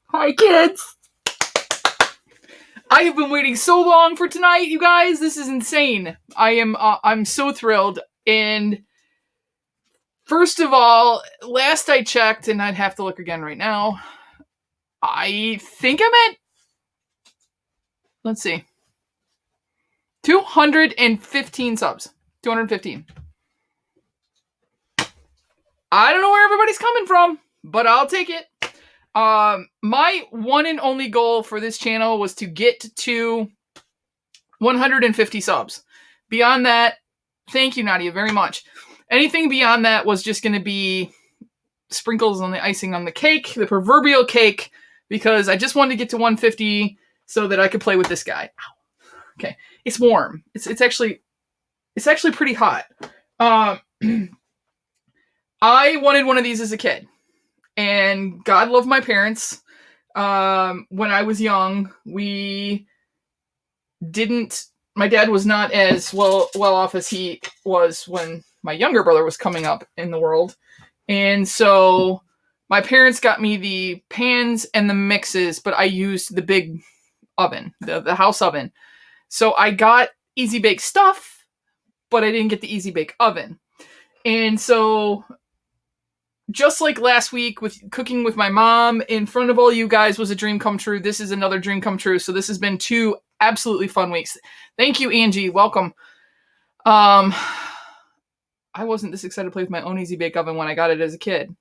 Hi, kids! I have been waiting so long for tonight, you guys. This is insane. I'm so thrilled. And first of all, last I checked, and I'd have to look again right now, I think I'm at, let's see, 215 subs. 215. I don't know where everybody's coming from, but I'll take it. My one and only goal for this channel was to get to 150 subs. Beyond that, thank you, Nadia, very much. Anything beyond that was just going to be sprinkles on the icing on the cake, the proverbial cake, because I just wanted to get to 150 so that I could play with this guy. Ow. Okay, it's warm. It's actually pretty hot. I wanted one of these as a kid. And God love my parents. When I was young, my dad was not as well off as he was when my younger brother was coming up in the world. And so my parents got me the pans and the mixes, but I used the big oven, the house oven. So I got Easy Bake stuff, but I didn't get the Easy Bake oven. And so just like last week with cooking with my mom in front of all you guys was a dream come true. This is another dream come true. So this has been 2 absolutely fun weeks. Thank you, Angie. Welcome. I wasn't this excited to play with my own Easy Bake Oven when I got it as a kid.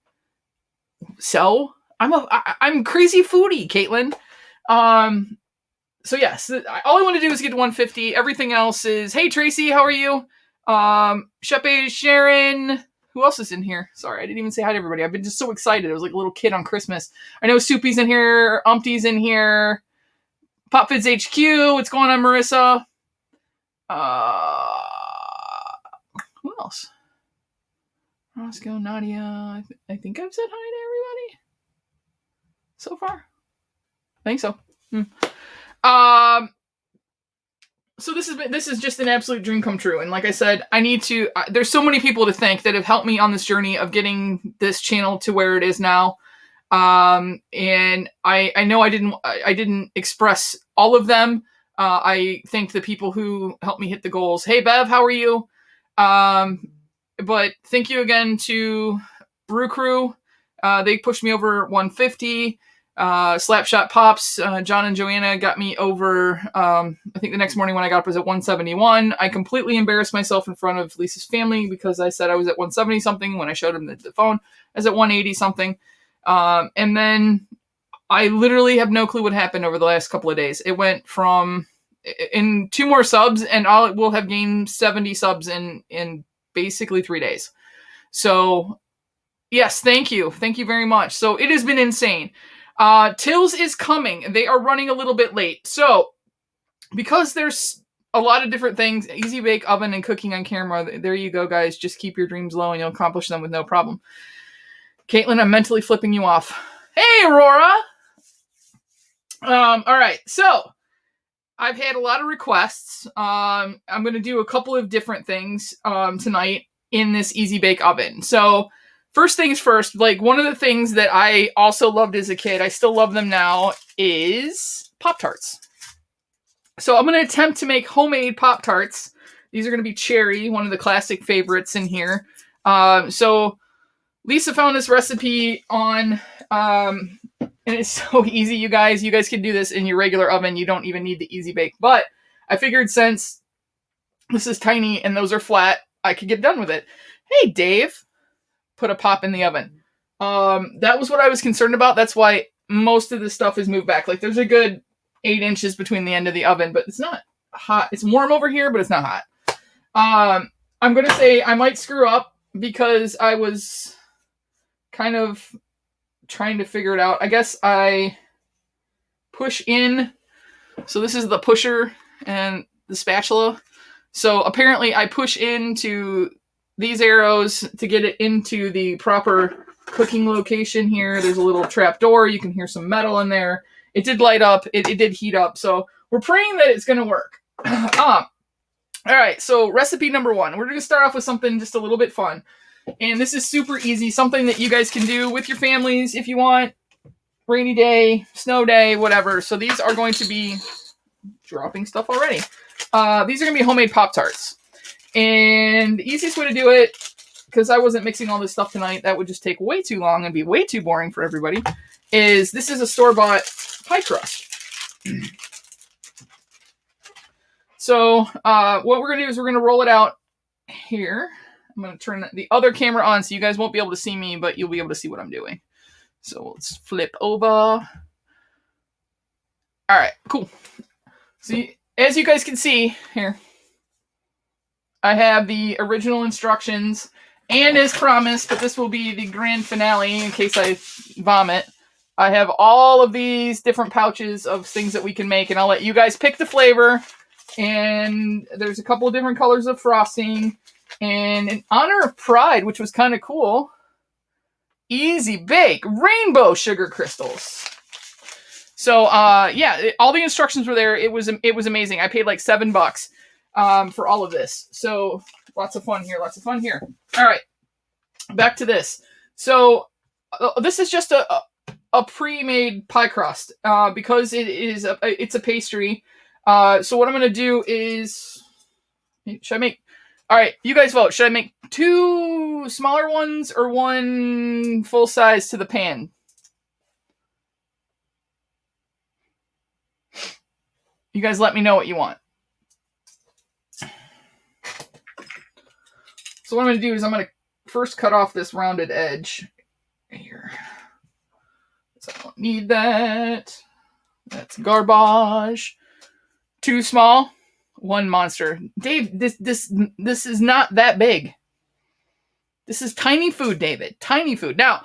So I'm crazy foodie, Caitlin. So yes, all I want to do is get to 150. Everything else is, hey, Tracy, how are you? Shepe, Sharon. Who else is in here? Sorry, I didn't even say hi to everybody. I've been just so excited. I was like a little kid on Christmas. I know Soupy's in here. Umpty's in here. PopFids HQ. What's going on, Marissa? Who else? Roscoe, Nadia. I think I've said hi to everybody so far. I think so. So this is just an absolute dream come true. And like I said, I need to, there's so many people to thank that have helped me on this journey of getting this channel to where it is now. And I know I didn't express all of them. I thank the people who helped me hit the goals. Hey, Bev, how are you? But thank you again to Rue Crew. They pushed me over 150. Slapshot Pops, John and Joanna got me over, I think the next morning when I got up was at 171. I completely embarrassed myself in front of Lisa's family because I said I was at 170 something. When I showed them the phone, I was at 180 something. And then I literally have no clue what happened over the last couple of days. It went from in 2 more subs and we'll have gained 70 subs in basically 3 days. So yes, thank you. Thank you very much. So it has been insane. Tills is coming. They are running a little bit late. So, because there's a lot of different things, Easy Bake Oven and cooking on camera, there you go, guys. Just keep your dreams low and you'll accomplish them with no problem. Caitlin, I'm mentally flipping you off. Hey, Aurora! All right, so I've had a lot of requests. I'm going to do a couple of different things tonight in this Easy Bake Oven. So, first things first, like one of the things that I also loved as a kid, I still love them now, is Pop-Tarts. So I'm going to attempt to make homemade Pop-Tarts. These are going to be cherry, one of the classic favorites in here. So Lisa found this recipe on, and it's so easy, you guys. You guys can do this in your regular oven. You don't even need the Easy Bake. But I figured since this is tiny and those are flat, I could get done with it. Hey, Dave. Put a pop in the oven. That was what I was concerned about. That's why most of the stuff is moved back. Like there's a good 8 inches between the end of the oven, but it's not hot. It's warm over here, but it's not hot. I'm going to say I might screw up because I was kind of trying to figure it out. I guess I push in. So this is the pusher and the spatula. So apparently I push into these arrows to get it into the proper cooking location here. There's a little trap door. You can hear some metal in there. It did light up. It did heat up. So we're praying that it's going to work. All right. So recipe number 1. We're going to start off with something just a little bit fun. And this is super easy. Something that you guys can do with your families if you want. Rainy day, snow day, whatever. So these are going to be dropping stuff already. These are going to be homemade Pop-Tarts. And the easiest way to do it, because I wasn't mixing all this stuff tonight, that would just take way too long and be way too boring for everybody, is this is a store-bought pie crust. So what we're going to do is we're going to roll it out here. I'm going to turn the other camera on so you guys won't be able to see me, but you'll be able to see what I'm doing. So let's flip over. All right, cool. So as you guys can see here, I have the original instructions, and as promised, but this will be the grand finale in case I vomit. I have all of these different pouches of things that we can make, and I'll let you guys pick the flavor. And there's a couple of different colors of frosting. And in honor of Pride, which was kind of cool, Easy Bake Rainbow Sugar Crystals. So yeah, all the instructions were there. It was amazing. I paid like $7 for all of this. So lots of fun here. All right, back to this. So this is just a pre-made pie crust because it's a pastry. So what I'm gonna do is, should I make? All right, you guys vote. Should I make 2 smaller ones or 1 full size to the pan? You guys let me know what you want. So what I'm going to do is I'm going to first cut off this rounded edge here. So I don't need that. That's garbage. 2 small, 1 monster. Dave, this is not that big. This is tiny food, David. Tiny food. Now,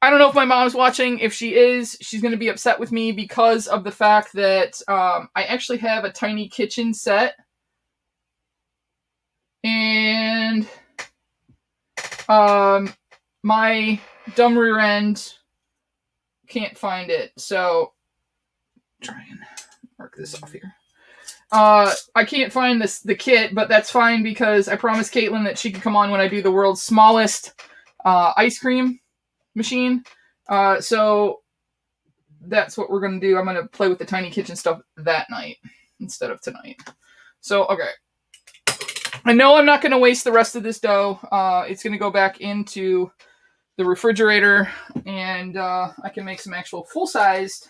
I don't know if my mom's watching. If she is, she's going to be upset with me because of the fact that I actually have a tiny kitchen set. And my dumb rear end can't find it. So, try and mark this off here. I can't find the kit, but that's fine because I promised Caitlin that she could come on when I do the world's smallest ice cream machine. So that's what we're going to do. I'm going to play with the tiny kitchen stuff that night instead of tonight. So, okay. I know I'm not going to waste the rest of this dough. It's going to go back into the refrigerator, and I can make some actual full-sized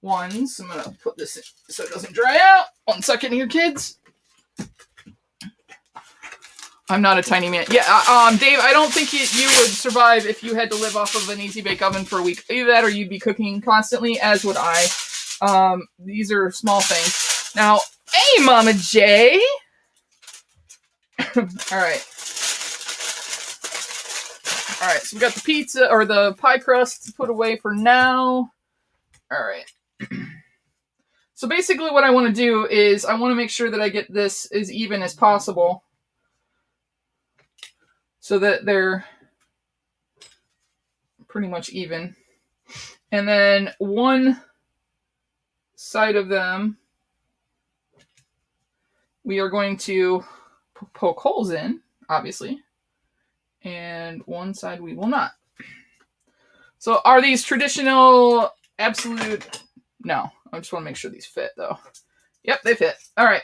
ones. I'm going to put this in so it doesn't dry out. 1 second here, kids. I'm not a tiny man. Yeah, Dave, I don't think you would survive if you had to live off of an Easy Bake Oven for a week. Either that or you'd be cooking constantly, as would I. These are small things. Now, hey, Mama J! All right. All right, so we got the pizza, or the pie crust put away for now. All right. So basically what I want to do is I want to make sure that I get this as even as possible so that they're pretty much even. And then one side of them we are going to poke holes in, obviously, and one side we will not. So are these traditional absolute? No, I just want to make sure these fit though. Yep, they fit. All right.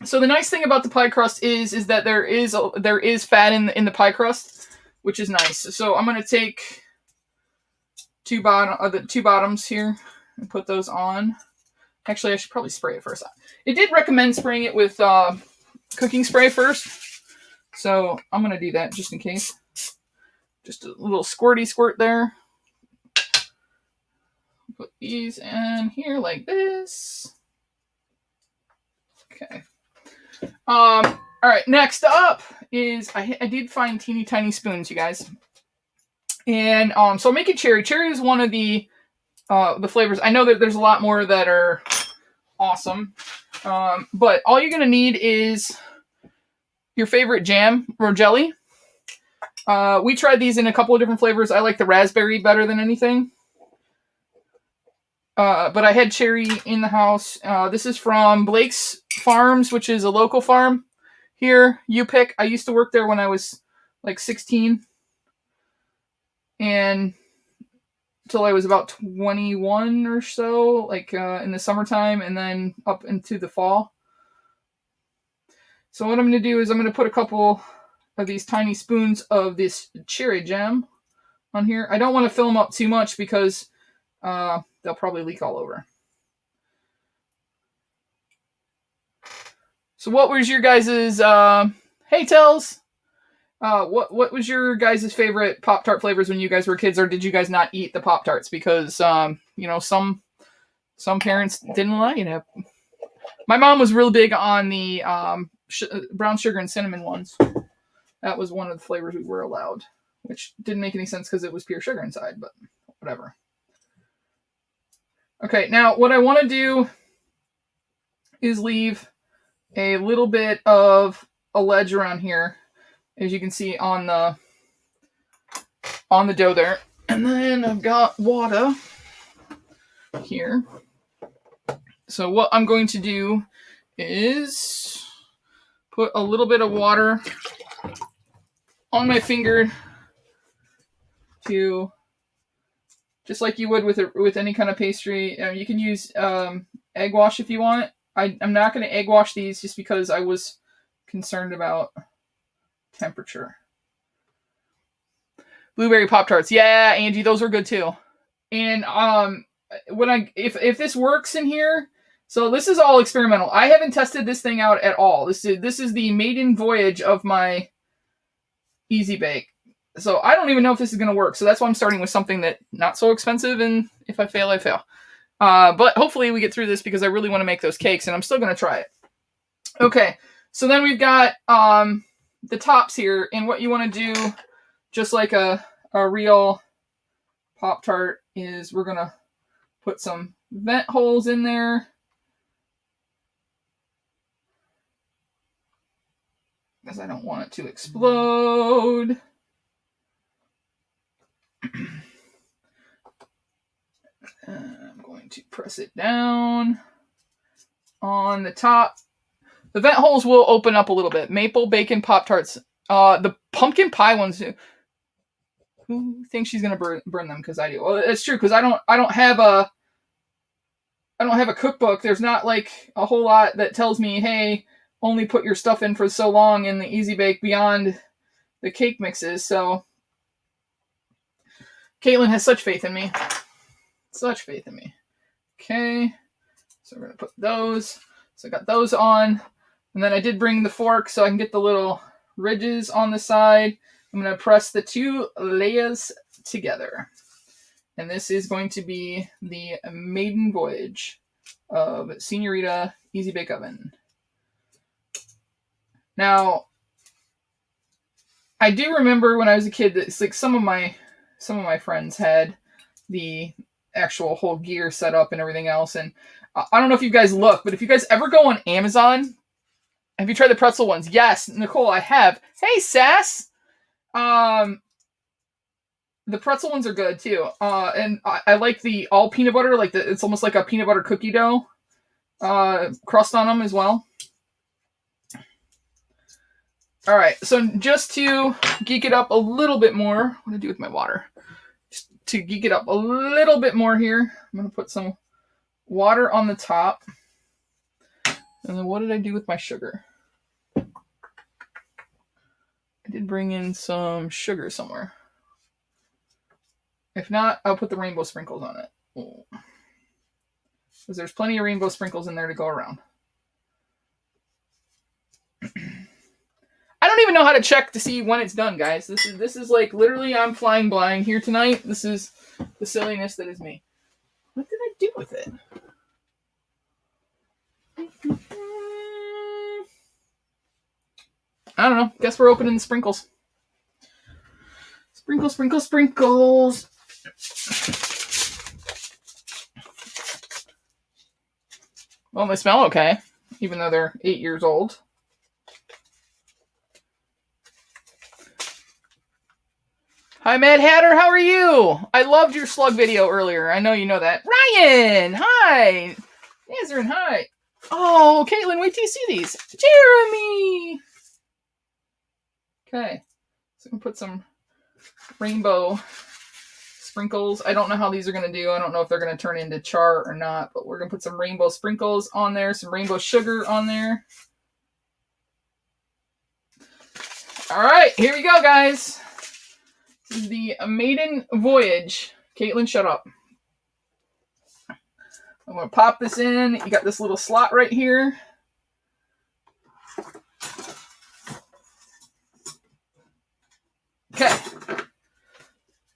So the nice thing about the pie crust is that there is fat in the pie crust, which is nice. So I'm going to take the two bottoms here and put those on. Actually, I should probably spray it first. It did recommend spraying it with cooking spray first, so I'm going to do that just in case. Just a little squirty squirt there. Put these in here like this. Okay. All right. Next up is I did find teeny tiny spoons, you guys, and so I'm making cherry. Cherry is one of the flavors. I know that there's a lot more that are awesome. But all you're going to need is your favorite jam or jelly. We tried these in a couple of different flavors. I like the raspberry better than anything. But I had cherry in the house. This is from Blake's Farms, which is a local farm here. You pick. I used to work there when I was like 16. And till I was about 21 or so, like in the summertime, and then up into the fall. So what I'm going to do is I'm going to put a couple of these tiny spoons of this cherry jam on here. I don't want to fill them up too much because they'll probably leak all over. So what was your guys's hey Tells? What was your guys' favorite Pop-Tart flavors when you guys were kids, or did you guys not eat the Pop-Tarts? Because some parents didn't like it. My mom was real big on the brown sugar and cinnamon ones. That was one of the flavors we were allowed, which didn't make any sense because it was pure sugar inside, but whatever. Okay, now what I want to do is leave a little bit of a ledge around here, as you can see on the dough there. And then I've got water here. So what I'm going to do is put a little bit of water on my finger to, just like you would with any kind of pastry. You can use egg wash if you want. I'm not going to egg wash these just because I was concerned about temperature. Blueberry Pop-Tarts. Yeah, Angie, those are good too. And if this works in here, so this is all experimental. I haven't tested this thing out at all. This is the maiden voyage of my Easy Bake. So I don't even know if this is going to work. So that's why I'm starting with something that not so expensive, and if I fail, I fail. But hopefully we get through this because I really want to make those cakes, and I'm still going to try it. Okay, so then we've got the tops here, and what you want to do, just like a real Pop-Tart, is we're going to put some vent holes in there. Because I don't want it to explode. I'm going to press it down on the top. The vent holes will open up a little bit. Maple bacon Pop-Tarts. The pumpkin pie ones. Who thinks she's gonna burn them? Because I do. Well, it's true. Because I don't have a cookbook. There's not like a whole lot that tells me, hey, only put your stuff in for so long in the Easy Bake beyond the cake mixes. So Caitlin has such faith in me. Such faith in me. Okay. So we're going to put those. So I got those on. And then I did bring the fork so I can get the little ridges on the side. I'm going to press the two layers together. And this is going to be the maiden voyage of Senorita Easy Bake Oven. Now, I do remember when I was a kid that it's like some of my friends had the actual whole gear set up and everything else. And I don't know if you guys look, but if you guys ever go on Amazon, have you tried the pretzel ones? Yes, Nicole, I have. Hey, Sass! The pretzel ones are good too. And I like the all peanut butter, like it's almost like a peanut butter cookie dough crust on them as well. All right, so just to geek it up a little bit more, what do I do with my water? Just to geek it up a little bit more here, I'm going to put some water on the top. And then what did I do with my sugar? I did bring in some sugar somewhere. If not, I'll put the rainbow sprinkles on it. Because there's plenty of rainbow sprinkles in there to go around. I don't even know how to check to see when it's done, guys. This is like literally I'm flying blind here tonight. This is the silliness that is me. What did I do with it? I don't know. Guess we're opening the sprinkles. Sprinkles, sprinkles, sprinkles. Well, they smell okay. even though they're 8 years old. Hi, Mad Hatter. How are you? I loved your slug video earlier. I know you know that. Ryan, hi. Nazarene, hi. Oh, Caitlin, wait till you see these. Jeremy. Okay. So I'm going to put some rainbow sprinkles. I don't know how these are going to do. I don't know if they're going to turn into char or not, but we're going to put some rainbow sprinkles on there, some rainbow sugar on there. All right, here we go, guys. This is the maiden voyage. Caitlin, shut up. I'm going to pop this in. You got this little slot right here. Okay.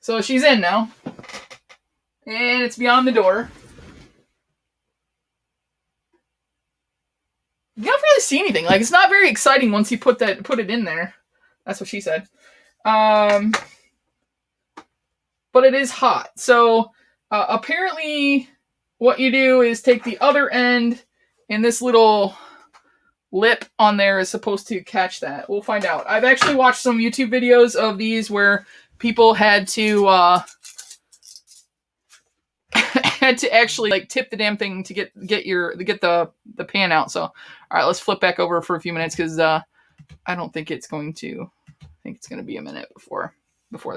So she's in now. And it's beyond the door. You don't really see anything. Like, it's not very exciting once you put it in there. That's what she said. But it is hot. So apparently what you do is take the other end, and this little lip on there is supposed to catch that. We'll find out. I've actually watched some YouTube videos of these where people had to actually like tip the damn thing to get the pan out. So all right, let's flip back over for a few minutes because I don't think it's going to. I think it's going to be a minute before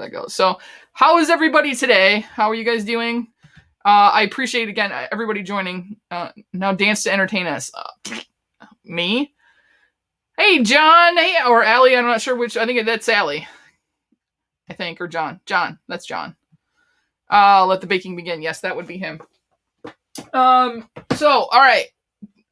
that goes. So how is everybody today? How are you guys doing? I appreciate again everybody joining. Now dance to entertain us. Me? Hey John, hey, or Allie. I'm not sure which. I think that's Allie. I think, or John. John, that's John. Let the baking begin. Yes, that would be him. So, all right.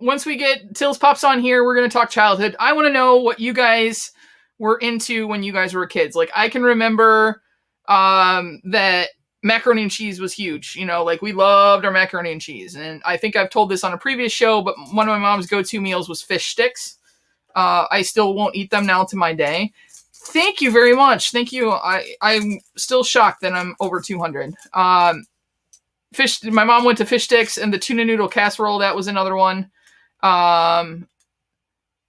Once we get Tilzpops on here, we're going to talk childhood. I want to know what you guys were into when you guys were kids. Like, I can remember that macaroni and cheese was huge. You know, like, we loved our macaroni and cheese. And I think I've told this on a previous show, but one of my mom's go-to meals was fish sticks. I still won't eat them now to my day. Thank you very much. Thank you. I'm still shocked that I'm over 200. My mom went to fish sticks and the tuna noodle casserole. That was another one. Have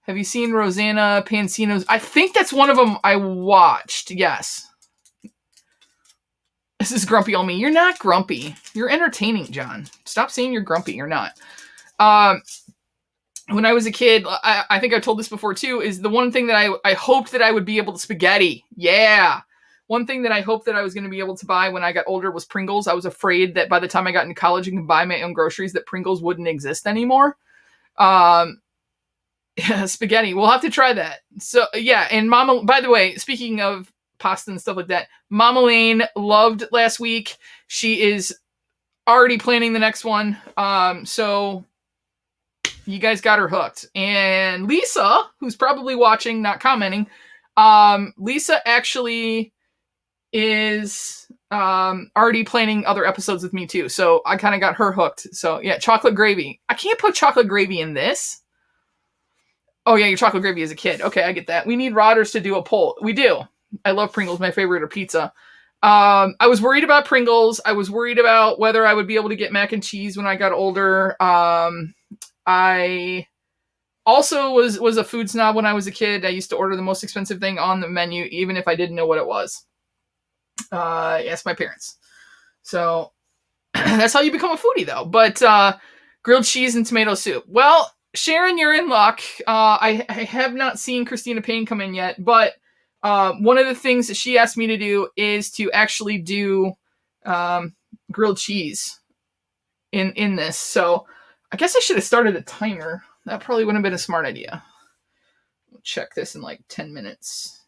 you seen Rosanna Pansino's? I think that's one of them I watched. Yes. This is grumpy on me. You're not grumpy. You're entertaining, John. Stop saying you're grumpy. You're not. When I was a kid, I think I told this before too, is the one thing that I hoped that I would be able to spaghetti. Yeah. One thing that I hoped that I was going to be able to buy when I got older was Pringles. I was afraid that by the time I got into college and could buy my own groceries, that Pringles wouldn't exist anymore. Yeah, spaghetti. We'll have to try that. So yeah. And Mama, by the way, speaking of pasta and stuff like that, Mama Lane loved last week. She is already planning the next one. So you guys got her hooked. And Lisa, who's probably watching, not commenting, Lisa actually is already planning other episodes with me too. So I kind of got her hooked. So yeah, chocolate gravy. I can't put chocolate gravy in this. Oh yeah, your chocolate gravy as a kid. Okay, I get that. We need Rodders to do a poll. We do. I love Pringles. My favorite are pizza. I was worried about Pringles. I was worried about whether I would be able to get mac and cheese when I got older. I also was a food snob when I was a kid. I used to order the most expensive thing on the menu, even if I didn't know what it was. Yes, my parents. So that's how you become a foodie, though. But grilled cheese and tomato soup. Well, Sharon, you're in luck. I have not seen Christina Payne come in yet, but one of the things that she asked me to do is to actually do grilled cheese in this. So I guess I should have started a timer. That probably wouldn't have been a smart idea. We'll check this in like 10 minutes.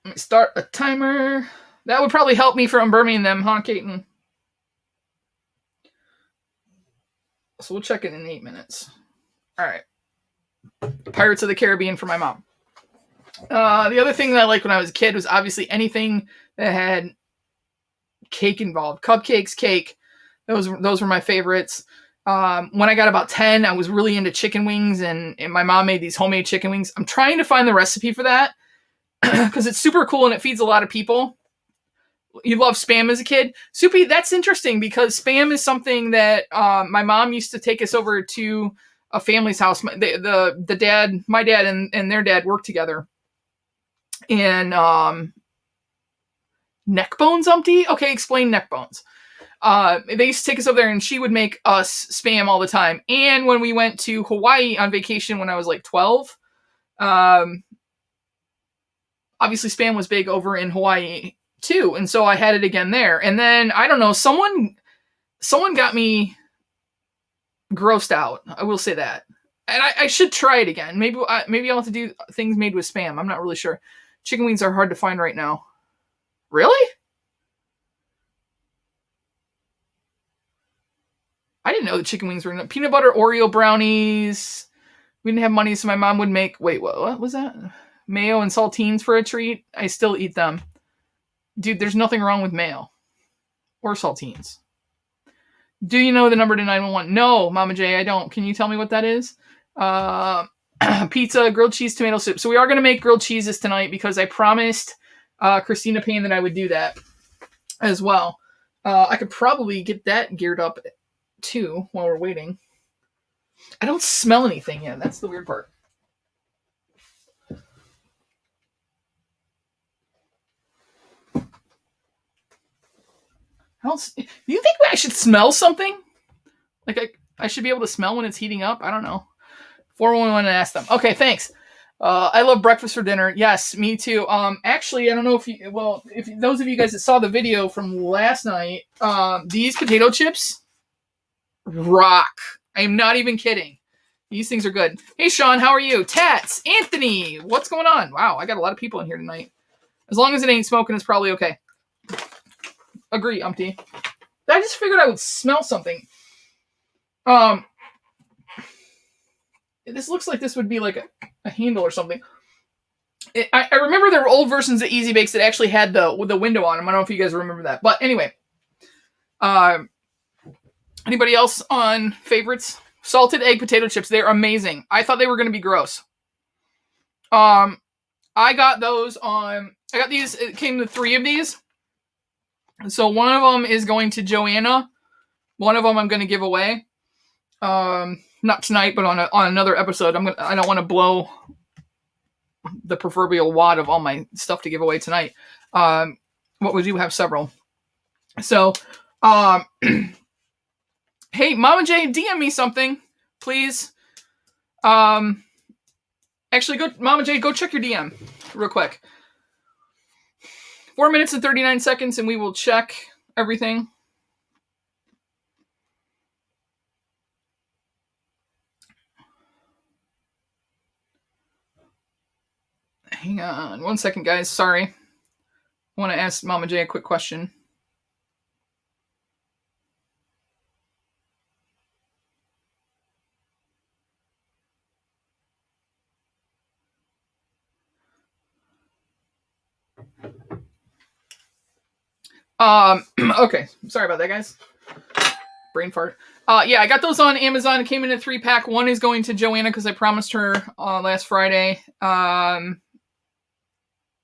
Let me start a timer. That would probably help me from burning them, huh, Caitlin? So we'll check it in 8 minutes. All right. Pirates of the Caribbean for my mom. The other thing that I liked when I was a kid was obviously anything that had cake involved. Cupcakes, cake. Those were my favorites. When I got about 10, I was really into chicken wings, and my mom made these homemade chicken wings. I'm trying to find the recipe for that because it's super cool and it feeds a lot of people. You love Spam as a kid? Soupy, that's interesting because Spam is something that my mom used to take us over to a family's house. The dad, my dad and their dad worked together. And neck bones, umpty? Okay, explain neck bones. They used to take us over there and she would make us Spam all the time. And when we went to Hawaii on vacation when I was like 12, obviously Spam was big over in Hawaii too, and so I had it again there. And then I don't know, someone got me grossed out. I will say that, and I should try it again. Maybe I'll have to do things made with Spam. I'm not really sure. Chicken wings are hard to find right now. Really? I didn't know the chicken wings were peanut butter Oreo brownies. We didn't have money, so my mom would make. Wait, what was that? Mayo and saltines for a treat. I still eat them. Dude, there's nothing wrong with mayo or saltines. Do you know the number to 911? No, Mama J, I don't. Can you tell me what that is? Pizza, grilled cheese, tomato soup. So we are going to make grilled cheeses tonight because I promised Christina Payne that I would do that as well. I could probably get that geared up too while we're waiting. I don't smell anything yet. That's the weird part. Do you think I should smell something? Like I should be able to smell when it's heating up? I don't know. 411 and ask them. Okay, thanks. I love breakfast for dinner. Yes, me too. Actually, I don't know if those of you guys that saw the video from last night, these potato chips rock. I am not even kidding. These things are good. Hey, Sean, how are you? Tats, Anthony, what's going on? Wow, I got a lot of people in here tonight. As long as it ain't smoking, it's probably okay. Agree, Umpty. I just figured I would smell something. This looks like this would be like a handle or something. I remember there were old versions of Easy Bakes that actually had the window on them. I don't know if you guys remember that. But anyway. Anybody else on favorites? Salted egg potato chips. They're amazing. I thought they were going to be gross. I got those on... I got these... It came to 3 of these. So one of them is going to Joanna. One of them I'm going to give away. Not tonight, but on another episode. I don't want to blow the proverbial wad of all my stuff to give away tonight. What we do have several. So, hey, Mama J, DM me something, please. Actually, Mama J, go check your DM real quick. 4 minutes and 39 seconds, and we will check everything. Hang on 1 second, guys. Sorry. I want to ask Mama J a quick question. Okay. Sorry about that, guys. Brain fart. Yeah, I got those on Amazon. It came in a 3-pack. One is going to Joanna because I promised her last Friday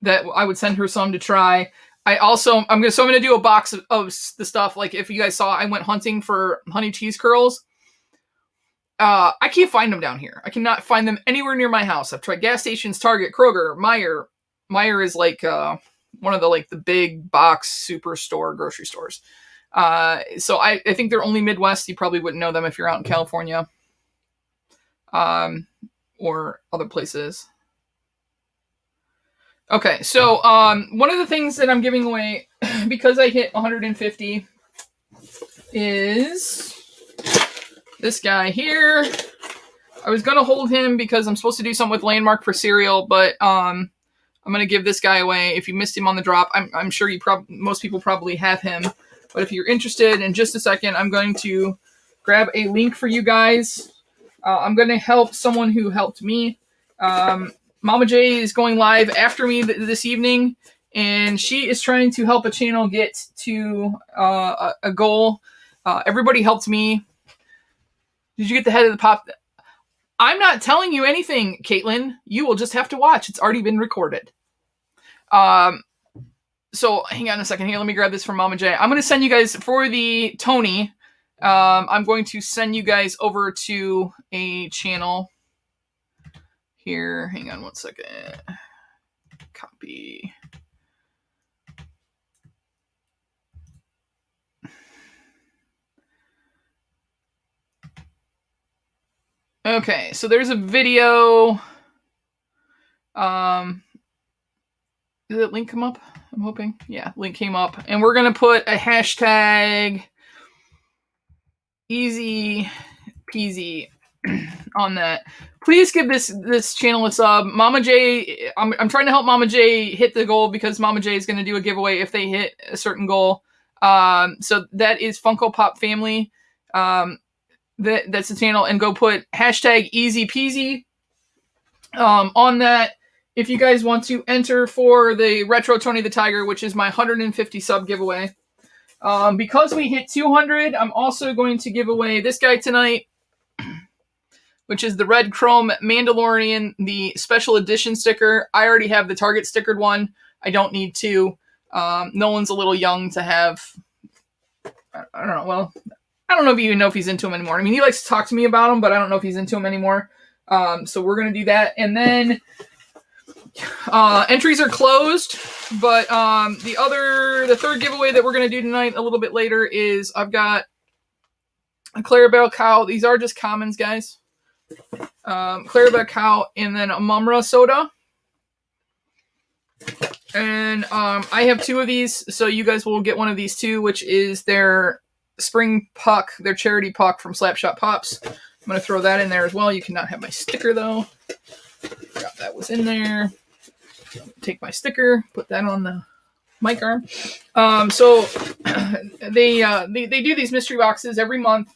that I would send her some to try. I'm gonna do a box of the stuff. Like if you guys saw, I went hunting for honey cheese curls. I can't find them down here. I cannot find them anywhere near my house. I've tried gas stations, Target, Kroger, Meijer. Meijer is like one of the big box superstore grocery stores. So I think they're only Midwest. You probably wouldn't know them if you're out in California, or other places. Okay, so one of the things that I'm giving away because I hit 150 is this guy here. I was gonna hold him because I'm supposed to do something with Landmark for cereal, but I'm gonna give this guy away. If you missed him on the drop, I'm sure most people probably have him. But if you're interested, in just a second, I'm going to grab a link for you guys. I'm going to help someone who helped me. Mama J is going live after me this evening, and she is trying to help a channel get to a goal. Everybody helped me. Did you get the head of the pop? I'm not telling you anything, Caitlin. You will just have to watch. It's already been recorded. So hang on a second here. Let me grab this from Mama J. I'm going to send you guys for the Tony. I'm going to send you guys over to a channel here. Hang on one second. Copy. Okay, so there's a video. Did that link come up? I'm hoping. Yeah, link came up. And we're going to put a hashtag easy peasy on that. Please give this channel a sub. Mama J, I'm trying to help Mama J hit the goal because Mama J is going to do a giveaway if they hit a certain goal. So that is Funko Pop Family. That's the channel. And go put hashtag easy peasy on that. If you guys want to enter for the Retro Tony the Tiger, which is my 150 sub giveaway. Because we hit 200, I'm also going to give away this guy tonight, which is the Red Chrome Mandalorian, the special edition sticker. I already have the Target stickered one. I don't need to. Nolan's a little young to have. I don't know. Well, I don't know if you even know if he's into them anymore. I mean, he likes to talk to me about them, but I don't know if he's into them anymore. So we're going to do that. And then entries are closed, but the third giveaway that we're going to do tonight a little bit later is I've got a Clarabelle cow. These are just commons, guys. Clarabelle cow and then a Mumra soda. And I have two of these, so you guys will get one of these too, which is their spring puck, their charity puck from Slapshot Pops. I'm going to throw that in there as well. You cannot have my sticker though. Forgot that was in there. Take my sticker, put that on the mic arm. So they do these mystery boxes every month.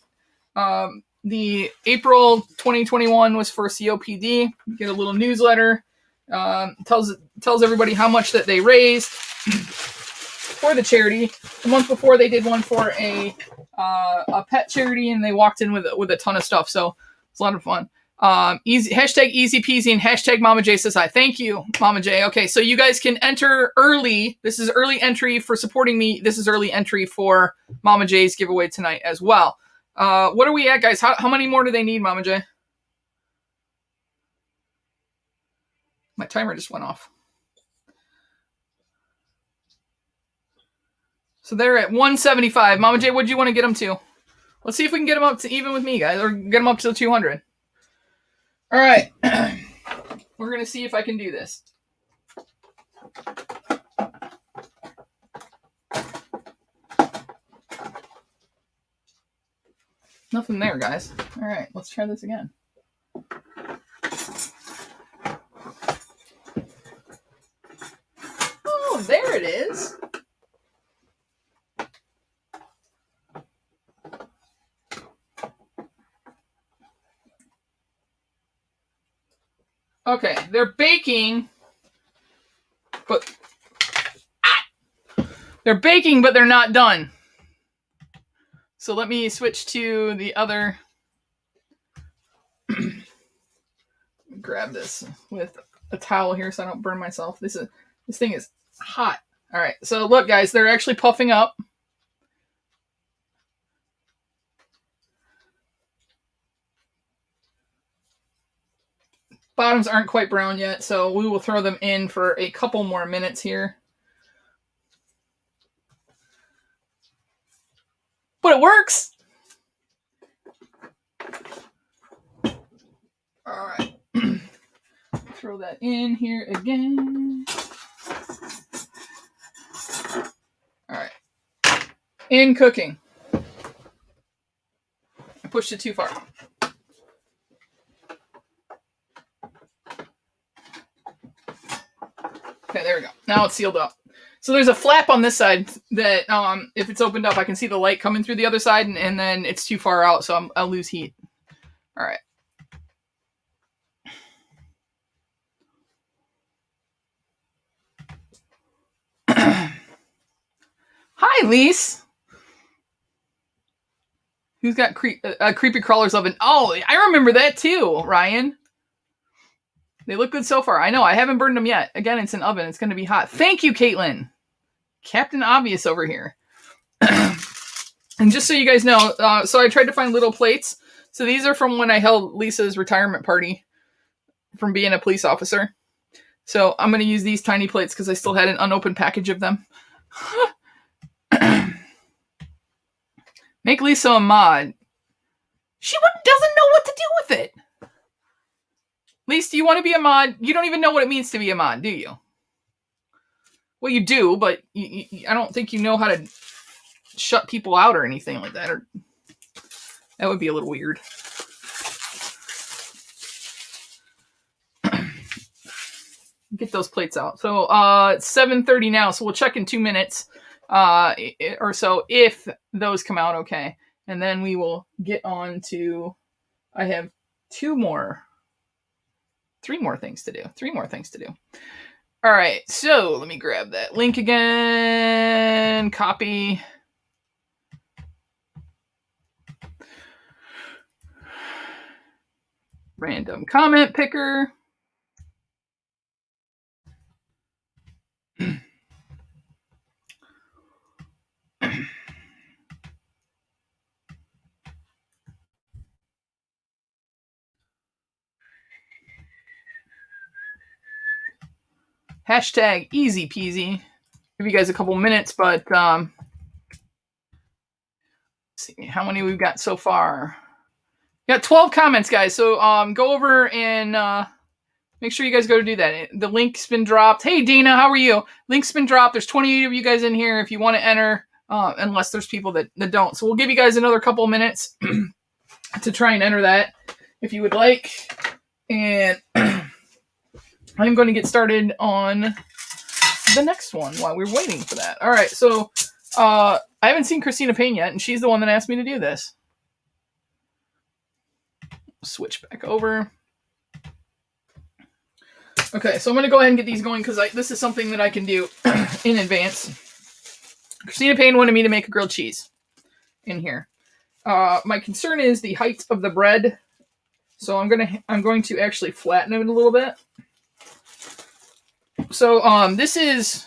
The April 2021 was for COPD. You get a little newsletter. Tells everybody how much that they raised for the charity. The month before they did one for a pet charity, and they walked in with a ton of stuff. So it's a lot of fun. Hashtag easy peasy and hashtag Mama J says hi. Thank you, Mama J. Okay, so you guys can enter early. This is early entry for supporting me. This is early entry for Mama J's giveaway tonight as well. What are we at, guys? How many more do they need, Mama J? My timer just went off. So they're at 175. Mama J, what do you want to get them to? Let's see if we can get them up to even with me, guys, or get them up to 200. All right. We're going to see if I can do this. Nothing there, guys. All right, let's try this again. Oh, there it is. Okay, they're baking, but they're not done. So let me switch to the other. Grab this with a towel here so I don't burn myself. This thing is hot. All right, so look, guys, they're actually puffing up. Bottoms aren't quite brown yet, so we will throw them in for a couple more minutes here. But it works! Alright. Throw that in here again. Alright. In cooking. I pushed it too far. Okay, there we go. Now it's sealed up. So there's a flap on this side that if it's opened up, I can see the light coming through the other side, and then it's too far out, so I'll lose heat. All right. Hi, Lise. Who's got creepy crawlers oven? Oh, I remember that too, Ryan. They look good so far. I know. I haven't burned them yet. Again, it's an oven. It's going to be hot. Thank you, Caitlin. Captain Obvious over here. And just so you guys know, so I tried to find little plates. So these are from when I held Lisa's retirement party from being a police officer. So I'm going to use these tiny plates because I still had an unopened package of them. Make Lisa a mod. She doesn't know what to do with it. Lisa, do you want to be a mod? You don't even know what it means to be a mod, do you? Well, you do, but I don't think you know how to shut people out or anything like that. Or that would be a little weird. Get those plates out. So it's 7:30 now, so we'll check in 2 minutes or so if those come out okay. And then we will get on to, I have 3 more things to do. All right, so let me grab that link again, copy. Random comment picker. Hashtag easy peasy. Give you guys a couple minutes, but let's see how many we've got so far. We got 12 comments, guys. So go over and make sure you guys go to do that. The link's been dropped. Hey, Dina, how are you? Link's been dropped. There's 28 of you guys in here if you want to enter, unless there's people that don't. So we'll give you guys another couple minutes to try and enter that if you would like. And I'm going to get started on the next one while we're waiting for that. All right, so I haven't seen Christina Payne yet, and she's the one that asked me to do this. Switch back over. Okay, so I'm going to go ahead and get these going because this is something that I can do in advance. Christina Payne wanted me to make a grilled cheese in here. My concern is the height of the bread, so I'm going to actually flatten it a little bit. So this is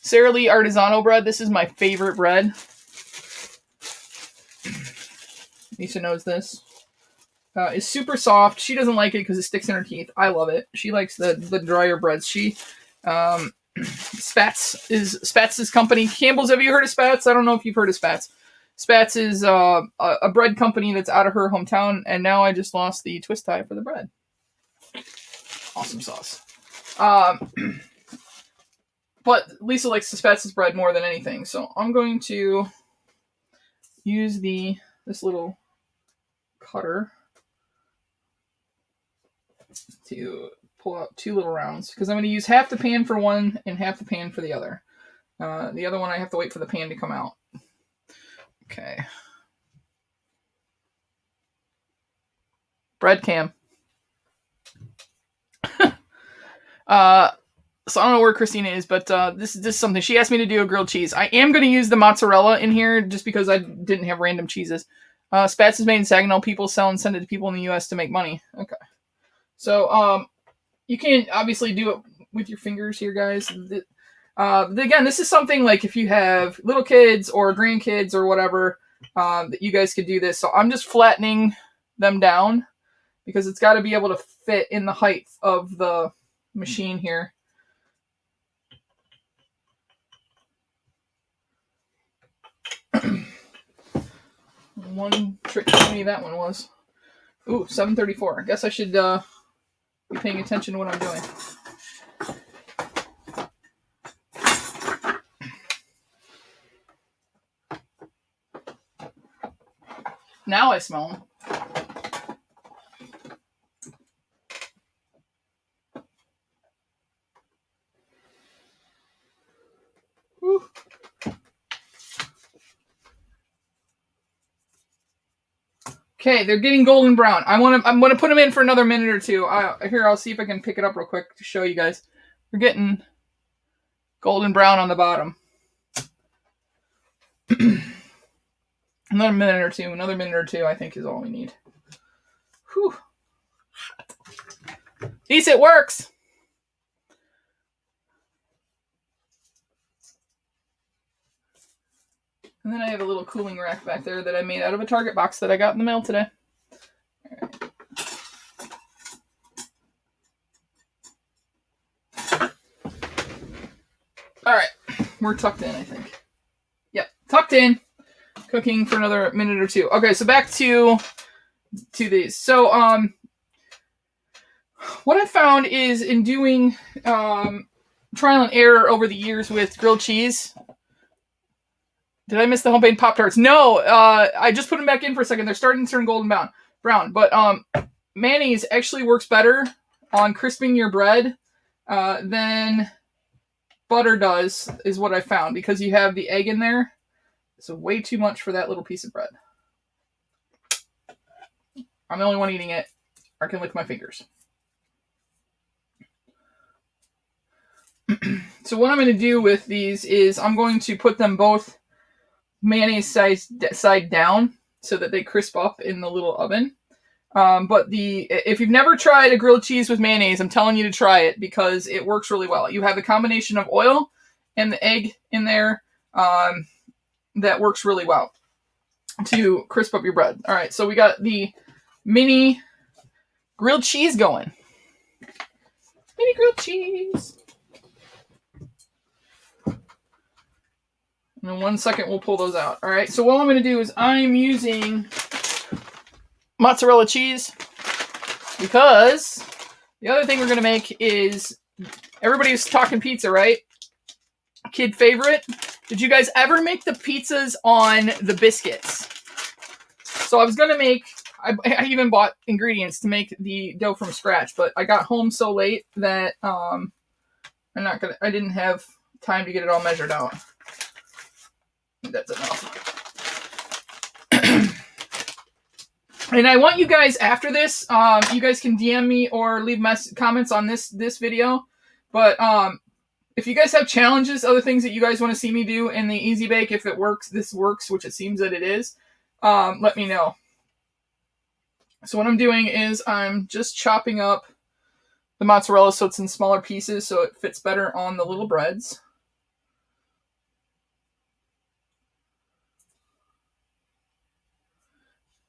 Sara Lee Artisanal bread. This is my favorite bread. Lisa knows this. It's super soft. She doesn't like it because it sticks in her teeth. I love it. She likes the drier breads. Spats' company. Campbell's, have you heard of Spats? I don't know if you've heard of Spats. Spats is a bread company that's out of her hometown, and now I just lost the twist tie for the bread. Awesome sauce. But Lisa likes the Spats' bread more than anything, so I'm going to use this little cutter to pull out 2 little rounds, because I'm going to use half the pan for one and half the pan for the other. The other one I have to wait for the pan to come out. Okay. Bread cam. So I don't know where Christina is, but this is something. She asked me to do a grilled cheese. I am going to use the mozzarella in here just because I didn't have random cheeses. Spats is made in Saginaw. People sell and send it to people in the U.S. to make money. Okay. So you can obviously do it with your fingers here, guys. Again, this is something like if you have little kids or grandkids or whatever, that you guys could do this. So I'm just flattening them down because it's got to be able to fit in the height of the machine here. One trick for me that one was. Ooh, 7:34. I guess I should be paying attention to what I'm doing. Now I smell them. Whew. Okay, they're getting golden brown. I'm gonna put them in for another minute or two. Here, I'll see if I can pick it up real quick to show you guys. We're getting golden brown on the bottom. Another minute or two, I think is all we need. Whew. At least it works. And then I have a little cooling rack back there that I made out of a Target box that I got in the mail today. All right, we're tucked in, I think. Yep, tucked in, cooking for another minute or two. Okay, so back to these. So, what I found is in doing trial and error over the years with grilled cheese. Did I miss the homemade Pop-Tarts? No, I just put them back in for a second. They're starting to turn golden brown. But mayonnaise actually works better on crisping your bread than butter does, is what I found, because you have the egg in there. So way too much for that little piece of bread. I'm the only one eating it. I can lick my fingers. So what I'm going to do with these is I'm going to put them both mayonnaise side down so that they crisp up in the little oven. But if you've never tried a grilled cheese with mayonnaise, I'm telling you to try it because it works really well. You have a combination of oil and the egg in there that works really well to crisp up your bread. All right, so we got the mini grilled cheese going. Mini grilled cheese. And in 1 second, we'll pull those out. All right, so what I'm going to do is I'm using mozzarella cheese because the other thing we're going to make is everybody's talking pizza, right? Kid favorite. Did you guys ever make the pizzas on the biscuits? So I was going to make, I even bought ingredients to make the dough from scratch, but I got home so late that I didn't have time to get it all measured out. That's enough. And I want you guys after this, you guys can DM me or leave comments on this video. But if you guys have challenges, other things that you guys want to see me do in the Easy Bake, if this works, which it seems that it is, let me know. So what I'm doing is I'm just chopping up the mozzarella so it's in smaller pieces so it fits better on the little breads.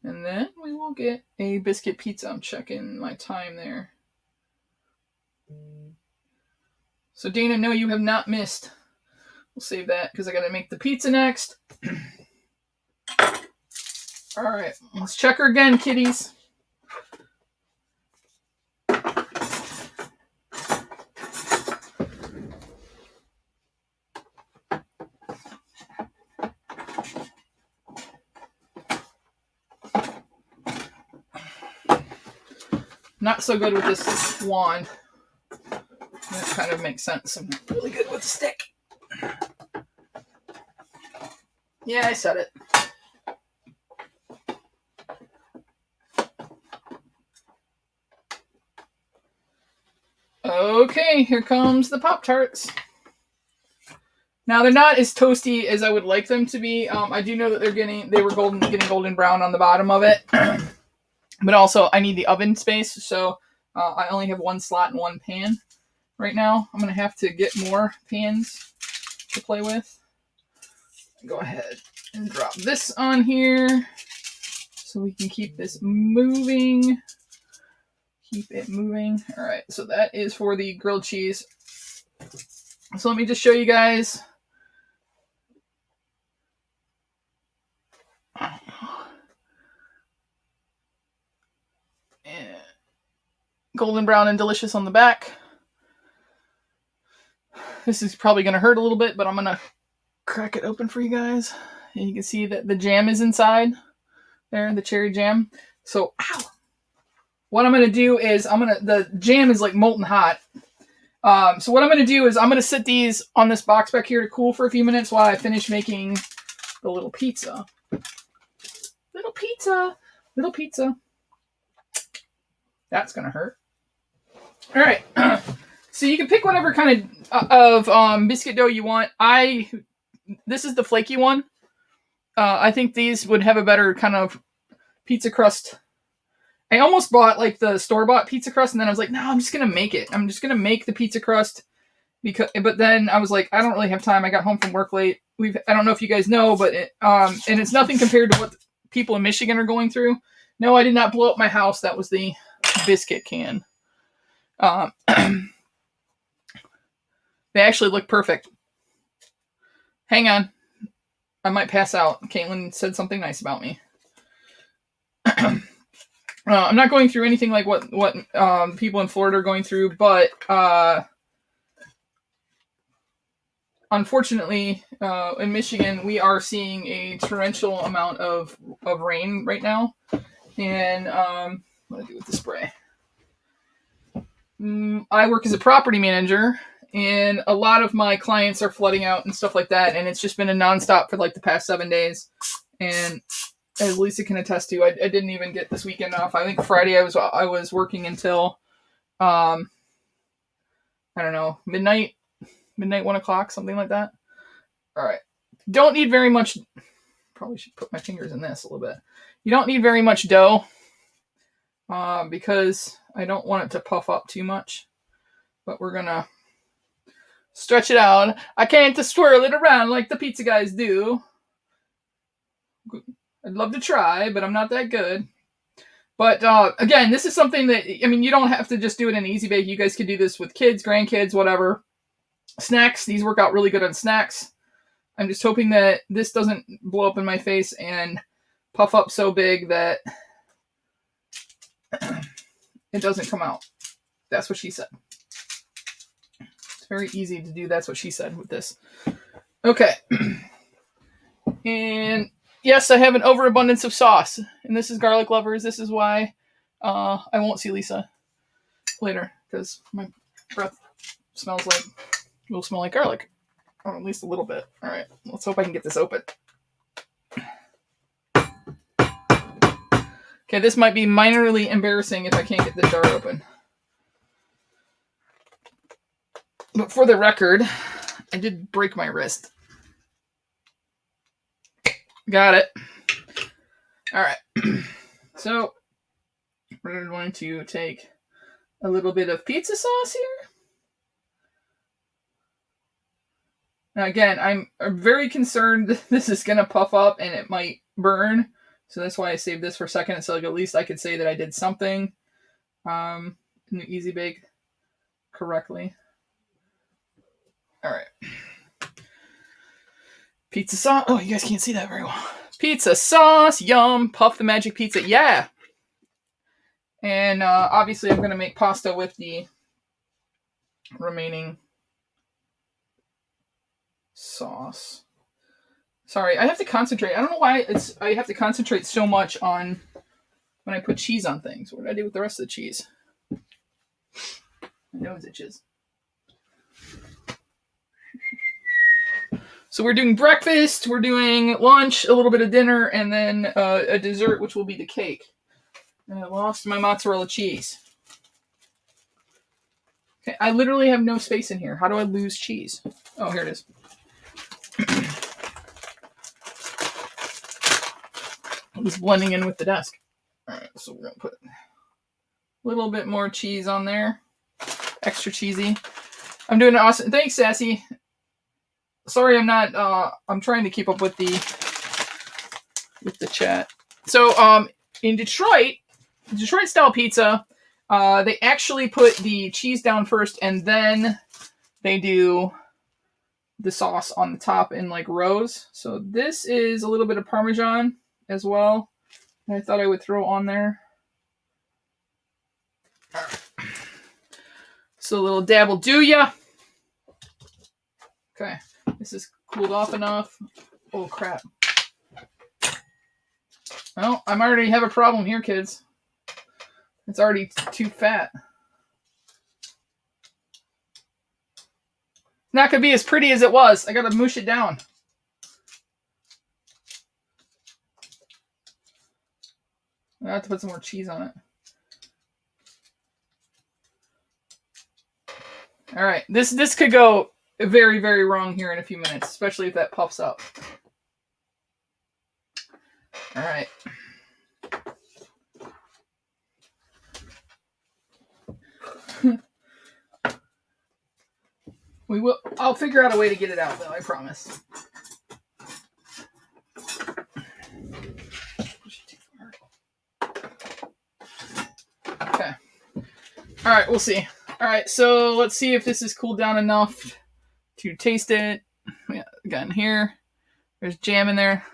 And then we will get a biscuit pizza. I'm checking my time there. So Dana, no, you have not missed. We'll save that because I got to make the pizza next. All right, let's check her again, kitties. Not so good with this wand. That kind of makes sense. I'm not really good with the stick. Yeah, I said it. Okay, here comes the Pop-Tarts. Now they're not as toasty as I would like them to be. I do know that getting golden brown on the bottom of it. But also, I need the oven space, so I only have one slot and one pan right now. I'm going to have to get more pans to play with. Go ahead and drop this on here so we can keep this moving. Keep it moving. All right, so that is for the grilled cheese. So let me just show you guys. Golden brown and delicious on the back. This is probably going to hurt a little bit, but I'm going to crack it open for you guys. And you can see that the jam is inside there, the cherry jam. So, ow! What I'm going to do is the jam is like molten hot. So what I'm going to do is I'm going to sit these on this box back here to cool for a few minutes while I finish making the little pizza. Little pizza. That's going to hurt. All right, so you can pick whatever kind of biscuit dough you want. This is the flaky one. I think these would have a better kind of pizza crust. I almost bought like the store-bought pizza crust, and then I was like, no, I'm just gonna make it. I'm just gonna make the pizza crust but then I was like, I don't really have time. I got home from work late, I don't know if you guys know, but and it's nothing compared to what people in Michigan are going through. No, I did not blow up my house. That was the biscuit can. They actually look perfect. Hang on. I might pass out. Caitlin said something nice about me. I'm not going through anything like what people in Florida are going through, but unfortunately, in Michigan, we are seeing a torrential amount of rain right now. And what do I do with the spray? I work as a property manager, and a lot of my clients are flooding out and stuff like that, and it's just been a nonstop for like the past 7 days. And as Lisa can attest to, I didn't even get this weekend off. I think Friday I was working until I don't know, midnight, 1:00, something like that. All right. Don't need very much. Probably should put my fingers in this a little bit. You don't need very much dough because I don't want it to puff up too much. But we're going to stretch it out. I can't swirl it around like the pizza guys do. I'd love to try, but I'm not that good. But again, this is something that, I mean, you don't have to just do it in Easy Bake. You guys could do this with kids, grandkids, whatever. Snacks, these work out really good on snacks. I'm just hoping that this doesn't blow up in my face and puff up so big that it doesn't come out. That's what she said. It's very easy to do that's what she said with this. Okay. And yes, I have an overabundance of sauce. And this is Garlic Lovers. This is why I won't see Lisa later, because my breath will smell like garlic. Or at least a little bit. All right, let's hope I can get this open. Okay, this might be minorly embarrassing if I can't get the jar open. But for the record, I did break my wrist. Got it. All right. So we're going to take a little bit of pizza sauce here. Now again, I'm very concerned this is going to puff up and it might burn. So that's why I saved this for a second. So like at least I could say that I did something in the Easy Bake correctly. All right. Pizza sauce. Oh, you guys can't see that very well. Pizza sauce. Yum. Puff the magic pizza. Yeah. And obviously I'm going to make pasta with the remaining sauce. Sorry, I have to concentrate. I don't know why I have to concentrate so much on when I put cheese on things. What did I do with the rest of the cheese? My nose itches. So we're doing breakfast, we're doing lunch, a little bit of dinner, and then a dessert, which will be the cake. And I lost my mozzarella cheese. Okay, I literally have no space in here. How do I lose cheese? Oh, here it is. It was blending in with the desk. All right, so we're going to put a little bit more cheese on there. Extra cheesy. I'm doing awesome. Thanks, Sassy. Sorry, I'm not. I'm trying to keep up with the chat. So, in Detroit style pizza, they actually put the cheese down first, and then they do the sauce on the top in like rows. So this is a little bit of Parmesan as well. And I thought I would throw on there. So a little dab will do ya. Okay, this is cooled off enough. Oh crap. Well, I already have a problem here, kids. It's already too fat. Not gonna be as pretty as it was. I gotta moosh it down. I have to put some more cheese on it. All right, this could go very, very wrong here in a few minutes, especially if that puffs up. All right. We will. I'll figure out a way to get it out, though. I promise. All right, we'll see. All right, so let's see if this is cooled down enough to taste it. Yeah, again, here. There's jam in there.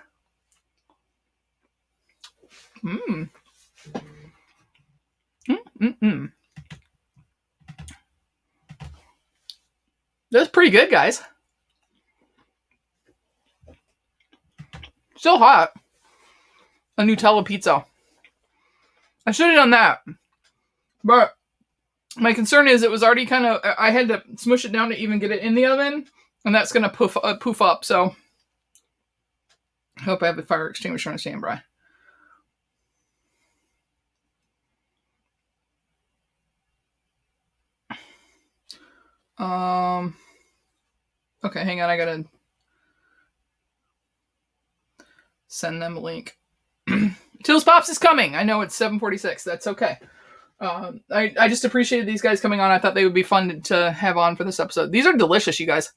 Mmm. Mm-mm-mm. That's pretty good, guys. Still hot. A Nutella pizza. I should have done that. But my concern is it was already kind of... I had to smush it down to even get it in the oven. And that's going to poof up, so... I hope I have the fire extinguisher on standby. Okay, hang on. I gotta send them a link. Tilzpops is coming. I know it's 7:46. That's okay. I just appreciated these guys coming on. I thought they would be fun to have on for this episode. These are delicious, you guys.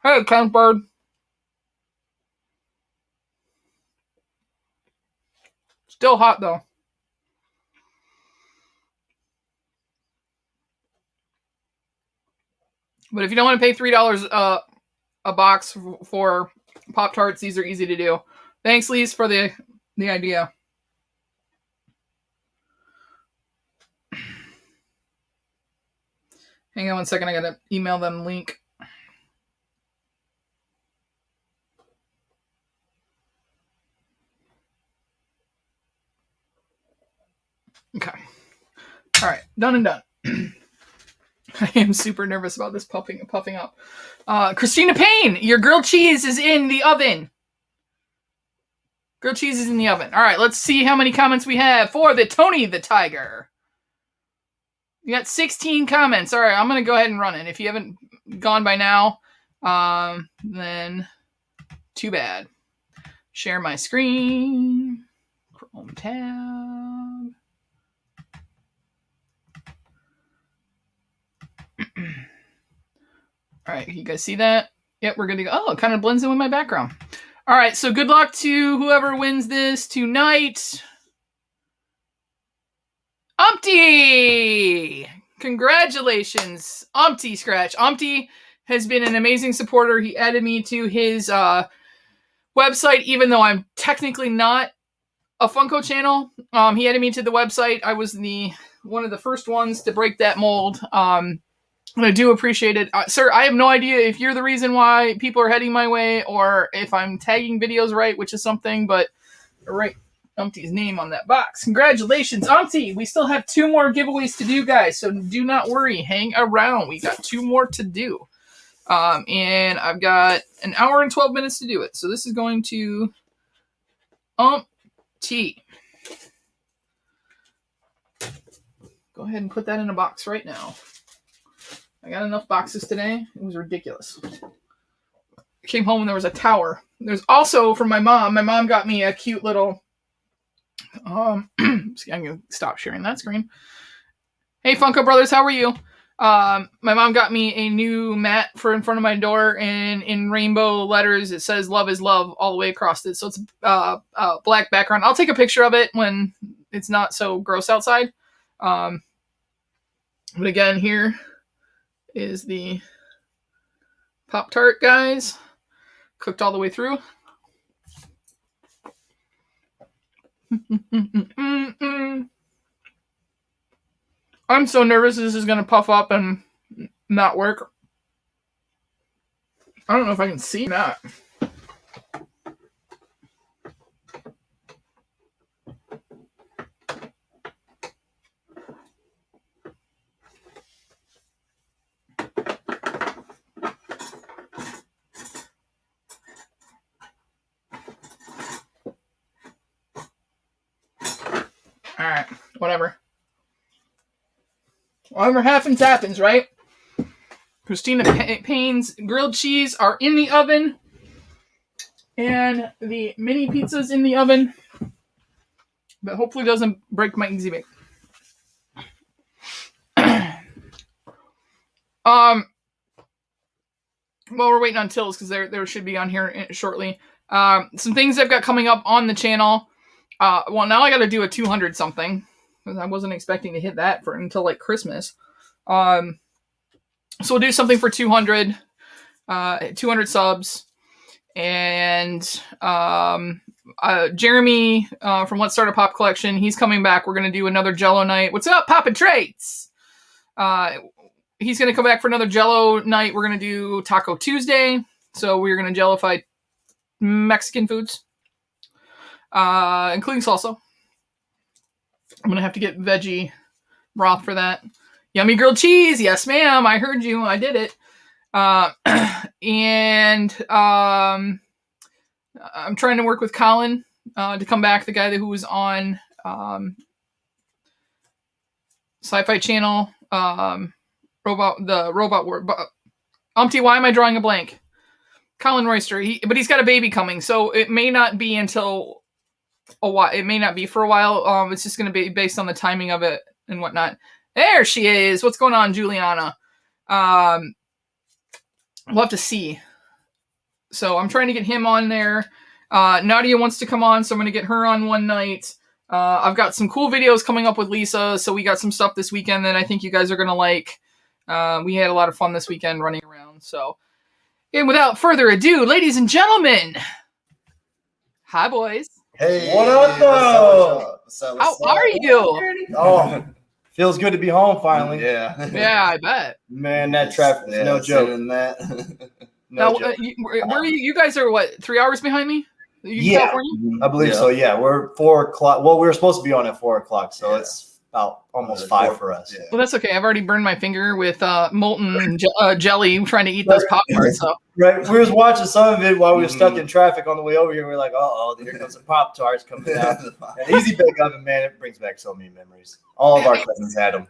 Hey, Ken Bird. Still hot, though. But if you don't want to pay $3 a box for Pop-Tarts, these are easy to do. Thanks, Lise, for the idea. Hang on one second. I gotta email them link. Okay. All right. Done and done. I am super nervous about this puffing up. Christina Payne, your grilled cheese is in the oven. Grilled cheese is in the oven. All right, let's see how many comments we have for the Tony the Tiger. You got 16 comments. All right, I'm going to go ahead and run it. If you haven't gone by now, then too bad. Share my screen. Chrome tab. All right, you guys see that? Yep, we're good to go. Oh, it kind of blends in with my background. All right, so good luck to whoever wins this tonight. Umpty! Congratulations, Umpty Scratch. Umpty has been an amazing supporter. He added me to his website, even though I'm technically not a Funko channel. He added me to the website. I was one of the first ones to break that mold. And I do appreciate it. Sir, I have no idea if you're the reason why people are heading my way or if I'm tagging videos right, which is something, but right, Umpty's name on that box. Congratulations, Umpty! We still have 2 more giveaways to do, guys, so do not worry. Hang around. We got 2 more to do. And I've got an hour and 12 minutes to do it. So this is going to Umpty. Go ahead and put that in a box right now. I got enough boxes today. It was ridiculous. I came home and there was a tower. There's also from my mom. My mom got me a cute little... I'm going to stop sharing that screen. Hey, Funko Brothers, how are you? My mom got me a new mat for in front of my door, and in rainbow letters it says "Love is Love" all the way across it. So it's a black background. I'll take a picture of it when it's not so gross outside. But again, here is the Pop-Tart, guys. Cooked all the way through. I'm so nervous this is going to puff up and not work. I don't know if I can see that. Alright, whatever. Whatever happens, right? Christina Payne's grilled cheese are in the oven. And the mini pizza's in the oven. But hopefully it doesn't break my easy bake. Well, we're waiting on Tills because there should be on here shortly. Some things I've got coming up on the channel. Well, now I got to do a 200 something. because I wasn't expecting to hit that until like Christmas. So we'll do something for 200 subs. And Jeremy from Let's Start a Pop Collection, he's coming back. We're going to do another Jello night. What's up, Papa Traits? He's going to come back for another Jello night. We're going to do Taco Tuesday. So we're going to Jellify Mexican foods, including salsa. I'm going to have to get veggie broth for that. Yummy grilled cheese. Yes, ma'am. I heard you. I did it. And I'm trying to work with Colin to come back, the guy who was on Sci-Fi Channel, Robot War. Umpty, why am I drawing a blank? Colin Royster, but he's got a baby coming, so it may not be until a while. It may not be for a while. It's just going to be based on the timing of it and whatnot. There she is. What's going on, Juliana? We'll have to see. So I'm trying to get him on there. Nadia wants to come on, so I'm going to get her on one night. I've got some cool videos coming up with Lisa, so we got some stuff this weekend that I think you guys are going to like. We had a lot of fun this weekend running around. So, and without further ado, ladies and gentlemen, hi, boys. Hey, what up, though? How are you? Oh, feels good to be home finally. Yeah. Yeah, I bet. Man, that traffic is no joke. That. No now, joke. Where are you? You guys are what? 3 hours behind me? Yeah, California? I believe so. Yeah, we're 4 o'clock. Well, we were supposed to be on at 4 o'clock, so it's about almost 5 for us. Yeah. Well, that's okay. I've already burned my finger with molten jelly trying to eat those Pop-Tarts. So. Right, we was watching some of it while we were stuck in traffic on the way over here. We are like, uh-oh, here comes some Pop-Tarts coming down. An easy bake oven, man, it brings back so many memories. All of our cousins had them.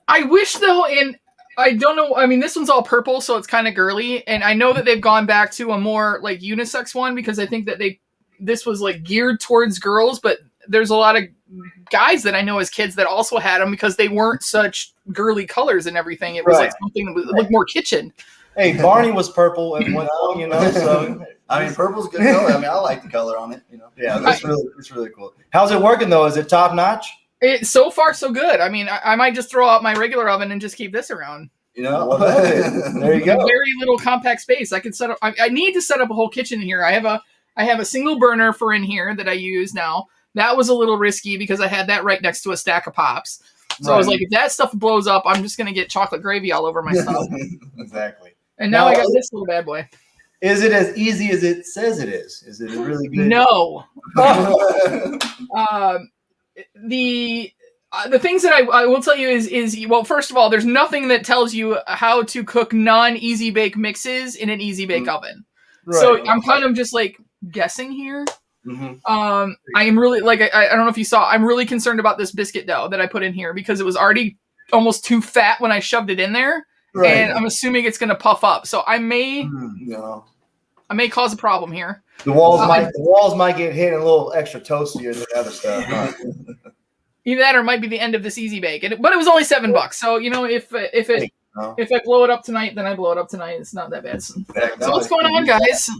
I wish, though, and I don't know. I mean, this one's all purple, so it's kind of girly. And I know that they've gone back to a more like unisex one because I think that this was like geared towards girls, but there's a lot of guys that I know as kids that also had them because they weren't such girly colors and everything. It was like something that looked more kitchen. Hey, Barney was purple at one point, you know. So I mean, purple's a good color. I mean, I like the color on it. You know. Yeah, it's really cool. How's it working though? Is it top notch? It's so far so good. I mean, I might just throw out my regular oven and just keep this around. You know, well, there you go. Very little compact space. I can set up. I need to set up a whole kitchen in here. I have a single burner for in here that I use now. That was a little risky because I had that right next to a stack of pops. So I was like, if that stuff blows up, I'm just going to get chocolate gravy all over my stuff. Exactly. And now I got this little bad boy. Is it as easy as it says it is? Is it really good? No. The things that I will tell you is well, first of all, there's nothing that tells you how to cook non-easy bake mixes in an easy bake oven. Right. So I'm kind of just like guessing here. Mm-hmm. I am really like I don't know if you saw. I'm really concerned about this biscuit dough that I put in here because it was already almost too fat when I shoved it in there, and I'm assuming it's going to puff up. So I may cause a problem here. The walls might get hit a little extra toastier than the other stuff. Huh? Either that or it might be the end of this easy bake. But it was only $7. So you know if I blow it up tonight, then I blow it up tonight. It's not that bad. So what's going on, guys?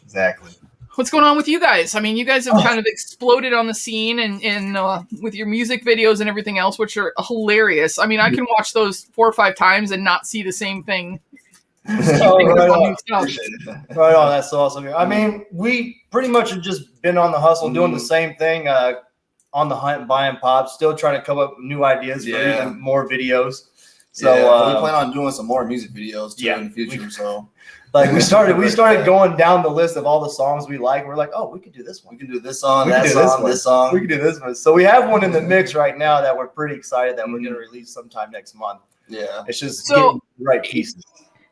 Exactly. What's going on with you guys? I mean, you guys have kind of exploded on the scene and with your music videos and everything else, which are hilarious. I mean, I can watch those 4 or 5 times and not see the same thing. Right on. That's awesome. I mean, we pretty much have just been on the hustle, doing the same thing, on the hunt, buying pops, still trying to come up with new ideas for even more videos. So we plan on doing some more music videos too in the future. So. Like we started going down the list of all the songs we like. We're like, oh, we could do this one. We can do this song, this song. We can do this one. So we have one in the mix right now that we're pretty excited that we're going to release sometime next month. Yeah, it's just getting the right pieces.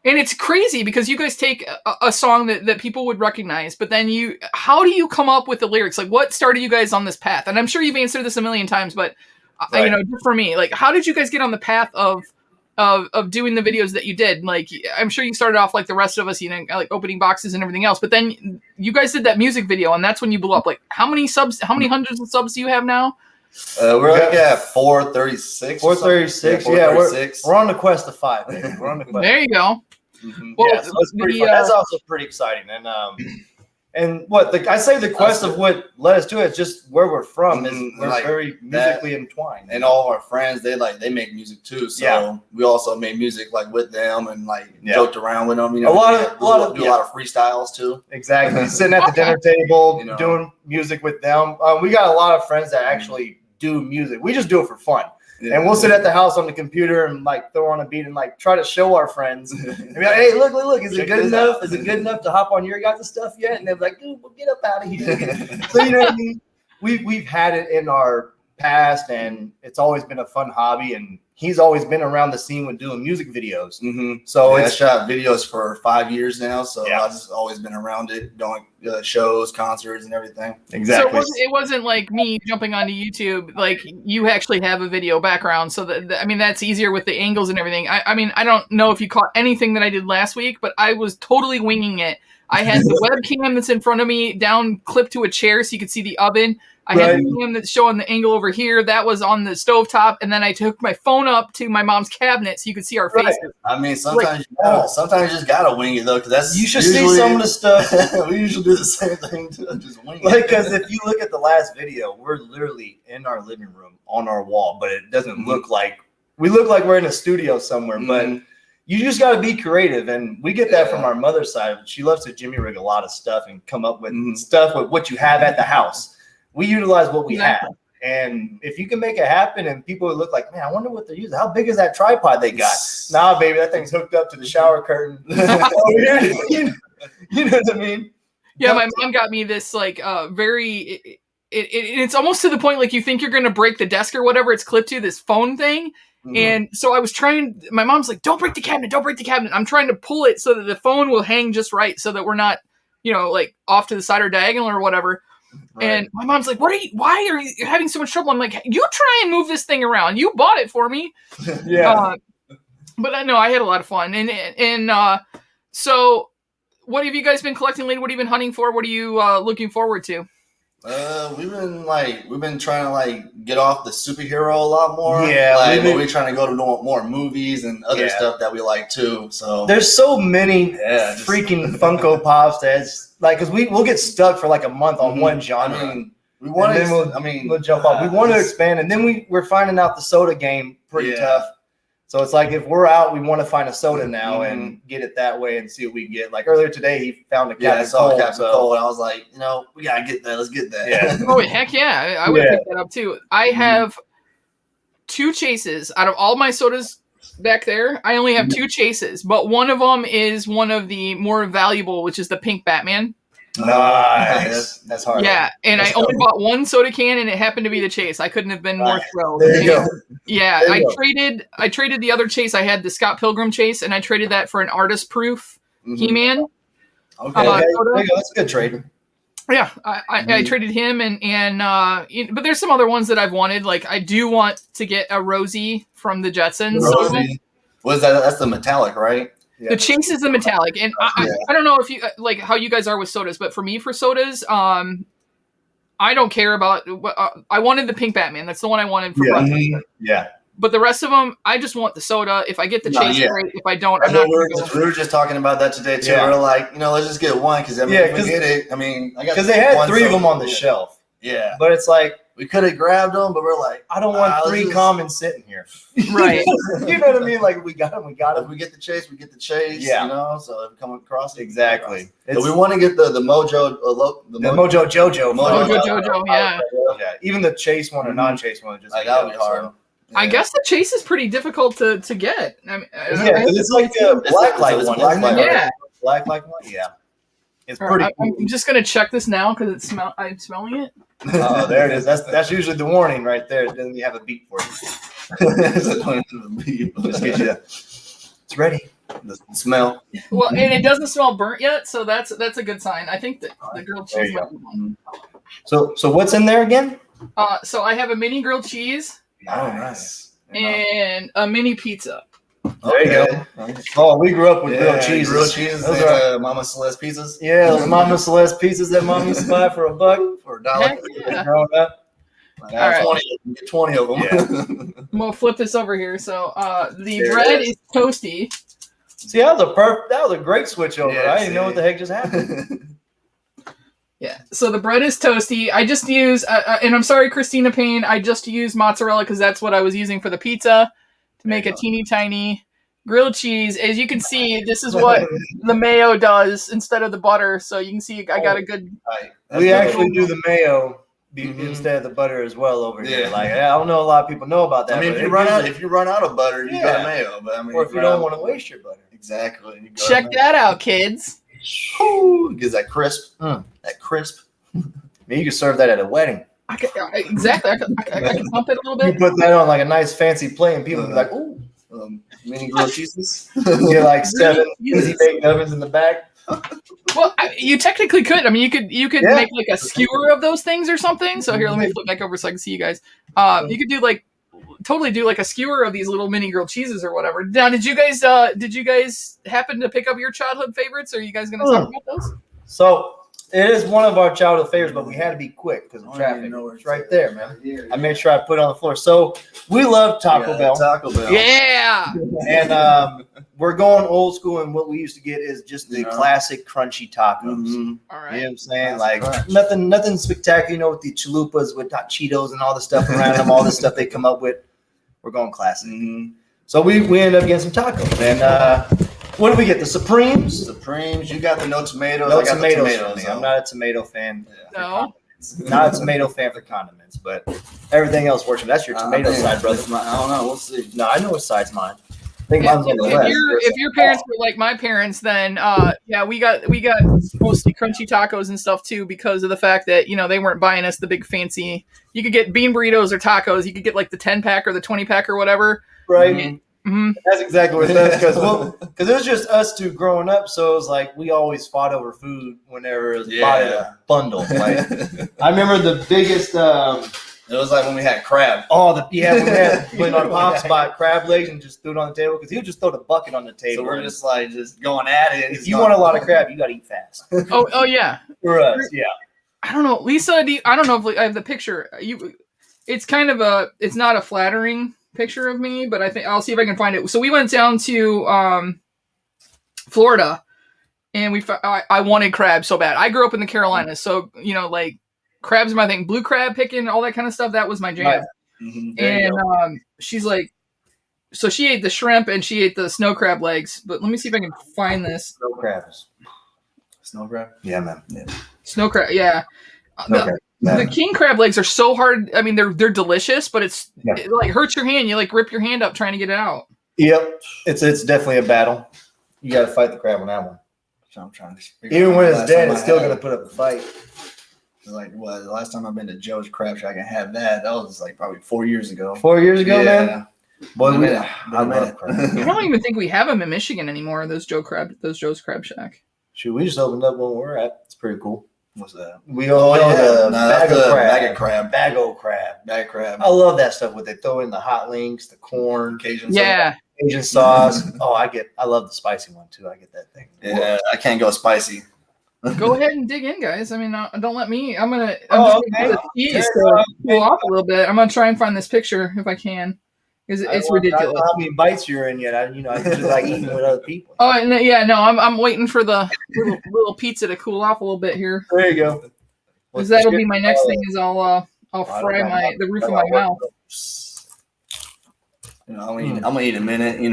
And it's crazy because you guys take a song that people would recognize, but then how do you come up with the lyrics? Like, what started you guys on this path? And I'm sure you've answered this a million times, but you know, for me, like, how did you guys get on the path of doing the videos that you did? Like, I'm sure you started off like the rest of us, you know, like opening boxes and everything else, but then you guys did that music video and that's when you blew up. Like, how many hundreds of subs do you have now? We're like at 436. 436. Yeah, we're on the quest to 5. We're on the quest. There you go. Mm-hmm. Well, so that's also pretty exciting. And And what I say the quest of what led us to it is just where we're from. Is we're like very musically entwined. And all of our friends, they make music too. So we also made music like with them and like joked around with them. You know, a lot of freestyles too. Exactly, sitting at the dinner table, doing music with them. We got a lot of friends that actually do music. We just do it for fun. Yeah. And we'll sit at the house on the computer and like throw on a beat and like try to show our friends. And be like, hey, look, is it good enough? Is it good enough to hop on your guys' stuff yet? And they're like, dude, we'll get up out of here. So you know what I mean? We've had it in our past, and it's always been a fun hobby. And he's always been around the scene with doing music videos. Mm-hmm. So I shot videos for 5 years now. So I've just always been around it, going shows, concerts, and everything. Exactly. So it wasn't like me jumping onto YouTube. Like you actually have a video background, so I mean that's easier with the angles and everything. I mean I don't know if you caught anything that I did last week, but I was totally winging it. I had the webcam that's in front of me down clipped to a chair so you could see the oven. I had the cam that's showing the angle over here. That was on the stovetop. And then I took my phone up to my mom's cabinet so you could see our faces. I mean, sometimes sometimes you just got to wing it, though, because that's you should see some of the stuff. We usually do the same thing, too. Just wing it. Because if you look at the last video, we're literally in our living room on our wall, but it doesn't look like we look like we're in a studio somewhere, but you just got to be creative, and we get that from our mother's side. She loves to jimmy rig a lot of stuff and come up with stuff with what you have at the house. We utilize what we have, and if you can make it happen, and people would look like, man, I wonder what they're using. How big is that tripod they got? Nah, baby, that thing's hooked up to the shower curtain. You know what I mean? Yeah, my mom got me this like very. It's almost to the point like you think you're going to break the desk or whatever it's clipped to, this phone thing. And so I was trying, my mom's like, don't break the cabinet. I'm trying to pull it so that the phone will hang just right so that we're not, like off to the side or diagonal or whatever. Right. And my mom's like, why are you having so much trouble? I'm like, you try and move this thing around. You bought it for me. Yeah. But I know I had a lot of fun. And so what have you guys been collecting lately? What have you been hunting for? What are you looking forward to? We've been trying to like get off the superhero a lot more. Yeah, we're trying to go to more movies and other stuff that we like too. So there's so many freaking Funko Pops that's like, because we'll get stuck for like a month on one genre. I mean, we want to. We'll jump off. We want to expand, and then we're finding out the soda game pretty tough. So it's like if we're out, we want to find a soda now and get it that way and see what we get. Like earlier today, he found a Captain Cold. Captain Cold. I was like, we gotta get that. Let's get that. Yeah. Oh heck yeah! I would have picked that up too. I have 2 chases out of all my sodas back there. I only have 2 chases, but one of them is one of the more valuable, which is the pink Batman. Nice. That's hard. Yeah, and I only bought 1 soda can, and it happened to be the chase. I couldn't have been more thrilled. There you go. Yeah, I traded the other chase. I had the Scott Pilgrim chase, and I traded that for an artist proof He-Man. Okay, that's a good trade. Yeah, I traded him, but there's some other ones that I've wanted. Like I do want to get a Rosie from the Jetsons. Rosie, what is that? That's the metallic, right? The chase is the metallic, and I don't know if you like how you guys are with sodas, but for me, for sodas, I don't care about. I wanted the pink Batman. That's the one I wanted for breakfast. Yeah. But the rest of them, I just want the soda. If I get the chase, great. If I don't, I'm not. We were just talking about that today too. We were like, let's just get one because if we get it, because they had 3 of them on the shelf. Yeah, but it's like we could have grabbed them, but we're like, I don't want 3 commons sitting here. Right. You know what I mean? Like we got them. If we get the chase, we get the chase. Yeah. So if we come across it, exactly. So we want to get the Mojo, the Mojo Jojo. Mojo Jojo. Yeah. Yeah. Even the chase one or non-chase one, just that would be hard. So. I guess the chase is pretty difficult to get. I mean, it's like a blacklight one. Yeah. Blacklight one. Yeah. It's pretty cool. I'm just gonna check this now because I'm smelling it. Oh, there it is. That's usually the warning right there. It doesn't have a beep for you. Just get you. It's ready. The smell. Well, and it doesn't smell burnt yet, so that's a good sign. I think that the grilled cheese might be one. So what's in there again? So I have a mini grilled cheese. Oh, nice. And a mini pizza. There you go. Oh, we grew up with grilled cheeses. Grilled cheeses. Those are Mama Celeste pizzas. Yeah, those Mama Celeste pizzas that Mom used to buy for $1 for $1. Yeah. Growing up. All right. 20 of them. Yeah. I'm gonna flip this over here. So the bread is toasty. See, that was a great switch over. I didn't know what the heck just happened. Yeah. So the bread is toasty. I just use, and I'm sorry, Christina Payne, I just use mozzarella because that's what I was using for the pizza to make a teeny tiny grilled cheese. As you can see, this is what the mayo does instead of the butter. So you can see I got a good. We actually do the mayo instead of the butter as well over here. Like I don't know a lot of people know about that. I mean, if you run out of butter, you go to mayo. But I mean, or if you don't want to waste your butter, exactly. You Check that out, kids. Gives that crisp. That crisp. I mean, you can serve that at a wedding. Exactly. I can pump it a little bit. You put that on like a nice fancy plate, and people be like, "Ooh." Mini grilled cheeses. Get like 7 easy bake ovens in the back. Well, you technically could. I mean, you could make like a skewer of those things or something. So here, let me flip back over so I can see you guys. You could do like totally do like a skewer of these little mini grilled cheeses or whatever. Now, did you guys happen to pick up your childhood favorites? Or are you guys going to talk about those? So it is one of our childhood favorites, but we had to be quick because of traffic. It's right there, man. I made sure I put it on the floor. So we love Taco Bell. Taco Bell. Yeah. And we're going old school, and what we used to get is just the classic crunchy tacos. All right. You know what I'm saying? Like nothing spectacular, with the chalupas with hot Cheetos and all the stuff around them, all the stuff they come up with. We're going classic. So we ended up getting some tacos. And what did we get? The Supremes? Supremes. You got the no tomatoes. No I got tomatoes. the tomatoes. I'm not a tomato fan. No. Not a tomato fan for condiments, but everything else works. That's your tomato side, brother. I don't know. We'll see. No, I know what side's mine. I think mine's on the left. If your parents were like my parents, then we got mostly crunchy tacos and stuff too, because of the fact that they weren't buying us the big fancy. You could get bean burritos or tacos. You could get like the 10-pack or the 20-pack or whatever. Right. That's exactly what it does, because it was just us two growing up, so it was like we always fought over food whenever it was bought in a bundle. Like I remember the biggest. It was like when we had crab. When we had put on Pop Spot crab legs and just threw it on the table, because he would just throw the bucket on the table. So we're just going at it. If you want a lot of crab, you got to eat fast. Oh yeah. For us, yeah. I don't know, Lisa. I don't know if I have the picture. It's kind of it's not a flattering picture of me, but I think I'll see if I can find it. So we went down to Florida, and I wanted crab so bad. I grew up in the Carolinas, so like crab's my thing. Blue crab picking, all that kind of stuff. That was my jam. Right. And she's like, so she ate the shrimp and she ate the snow crab legs. But let me see if I can find this. Snow crabs. Snow crab? Yeah, man. Yeah. Snow crab. Yeah. The king crab legs are so hard. I mean, they're delicious, but it like hurts your hand. You like rip your hand up trying to get it out. Yep, it's definitely a battle. You got to fight the crab on that one. So I'm trying to. Even when it's dead, it's still going to put up a fight. Like the last time I've been to Joe's Crab Shack and had that was like probably 4 years ago. 4 years ago, man. Boy, I love crab. I don't even think we have them in Michigan anymore. Those Joe's Crab Shack. Shoot, we just opened up one where we're at. It's pretty cool. What's that? We all the bag of crab. Bag crab. I love that stuff. What they throw in the hot links, the corn, Cajun sauce. I love the spicy one too. I get that thing. Yeah, I can't go spicy. Go ahead and dig in, guys. I mean, don't let me. I'm just gonna put the cheese to cool off a little bit. I'm gonna try and find this picture if I can, because it's ridiculous. I don't know how many bites you're in yet. I just like eating with other people. Oh, and yeah, no, I'm waiting for the little pizza to cool off a little bit here. There you go. Because that'll be my next thing. Is I'll fry the roof of my mouth. I'm gonna eat a minute. I'm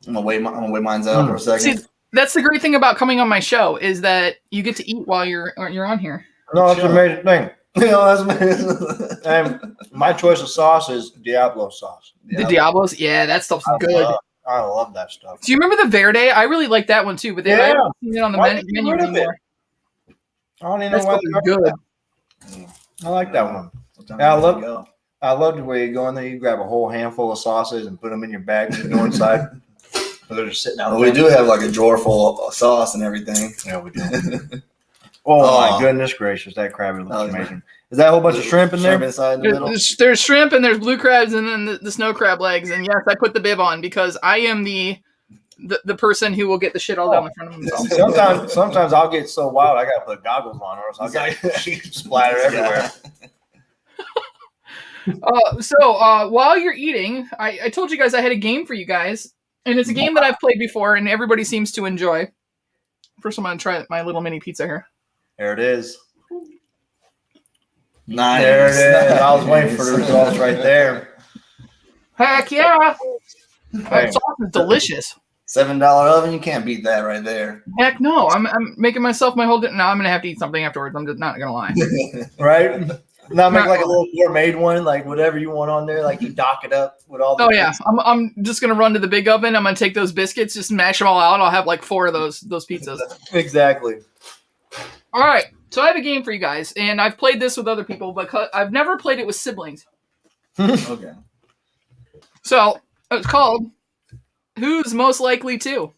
gonna wait mine out for a second. See, that's the great thing about coming on my show, is that you get to eat while you're on here. No, that's an amazing thing. That's amazing. And my choice of sauce is Diablo sauce. The Diablos, yeah, that stuff's good. I love that stuff. Do you remember the Verde? I really like that one too, but I haven't seen it on the menu anymore. I don't even know why they're good. I like that one. I love the way you go in there. You grab a whole handful of sauces and put them in your bag and you go inside. They're just sitting out. We do have like a drawer full of sauce and everything. Yeah, we do. My goodness gracious, that crab looks amazing. Is that a whole bunch of shrimp in there? Shrimp inside in the middle? There's shrimp and there's blue crabs and then the snow crab legs. And yes, I put the bib on because I am the person who will get the shit all down the front of himself. Sometimes I'll get so wild I gotta put goggles on, or else I'll get splatter everywhere. While you're eating, I told you guys I had a game for you guys. And it's a game that I've played before, and everybody seems to enjoy. First, I'm going to try my little mini pizza here. There it is. Nice. There it is. I was waiting for the results right there. Heck yeah! That sauce is delicious. $7 oven, you can't beat that right there. Heck no! I'm making myself my whole dinner. No, I'm gonna have to eat something afterwards. I'm just not gonna lie. Right? Now make like a little gourmet one, like whatever you want on there. Like you dock it up with all the. Oh yeah, I'm just gonna run to the big oven. I'm gonna take those biscuits, just mash them all out. I'll have like 4 of those pizzas. Exactly. All right, so I have a game for you guys, and I've played this with other people, but I've never played it with siblings. Okay. So it's called "Who's Most Likely To."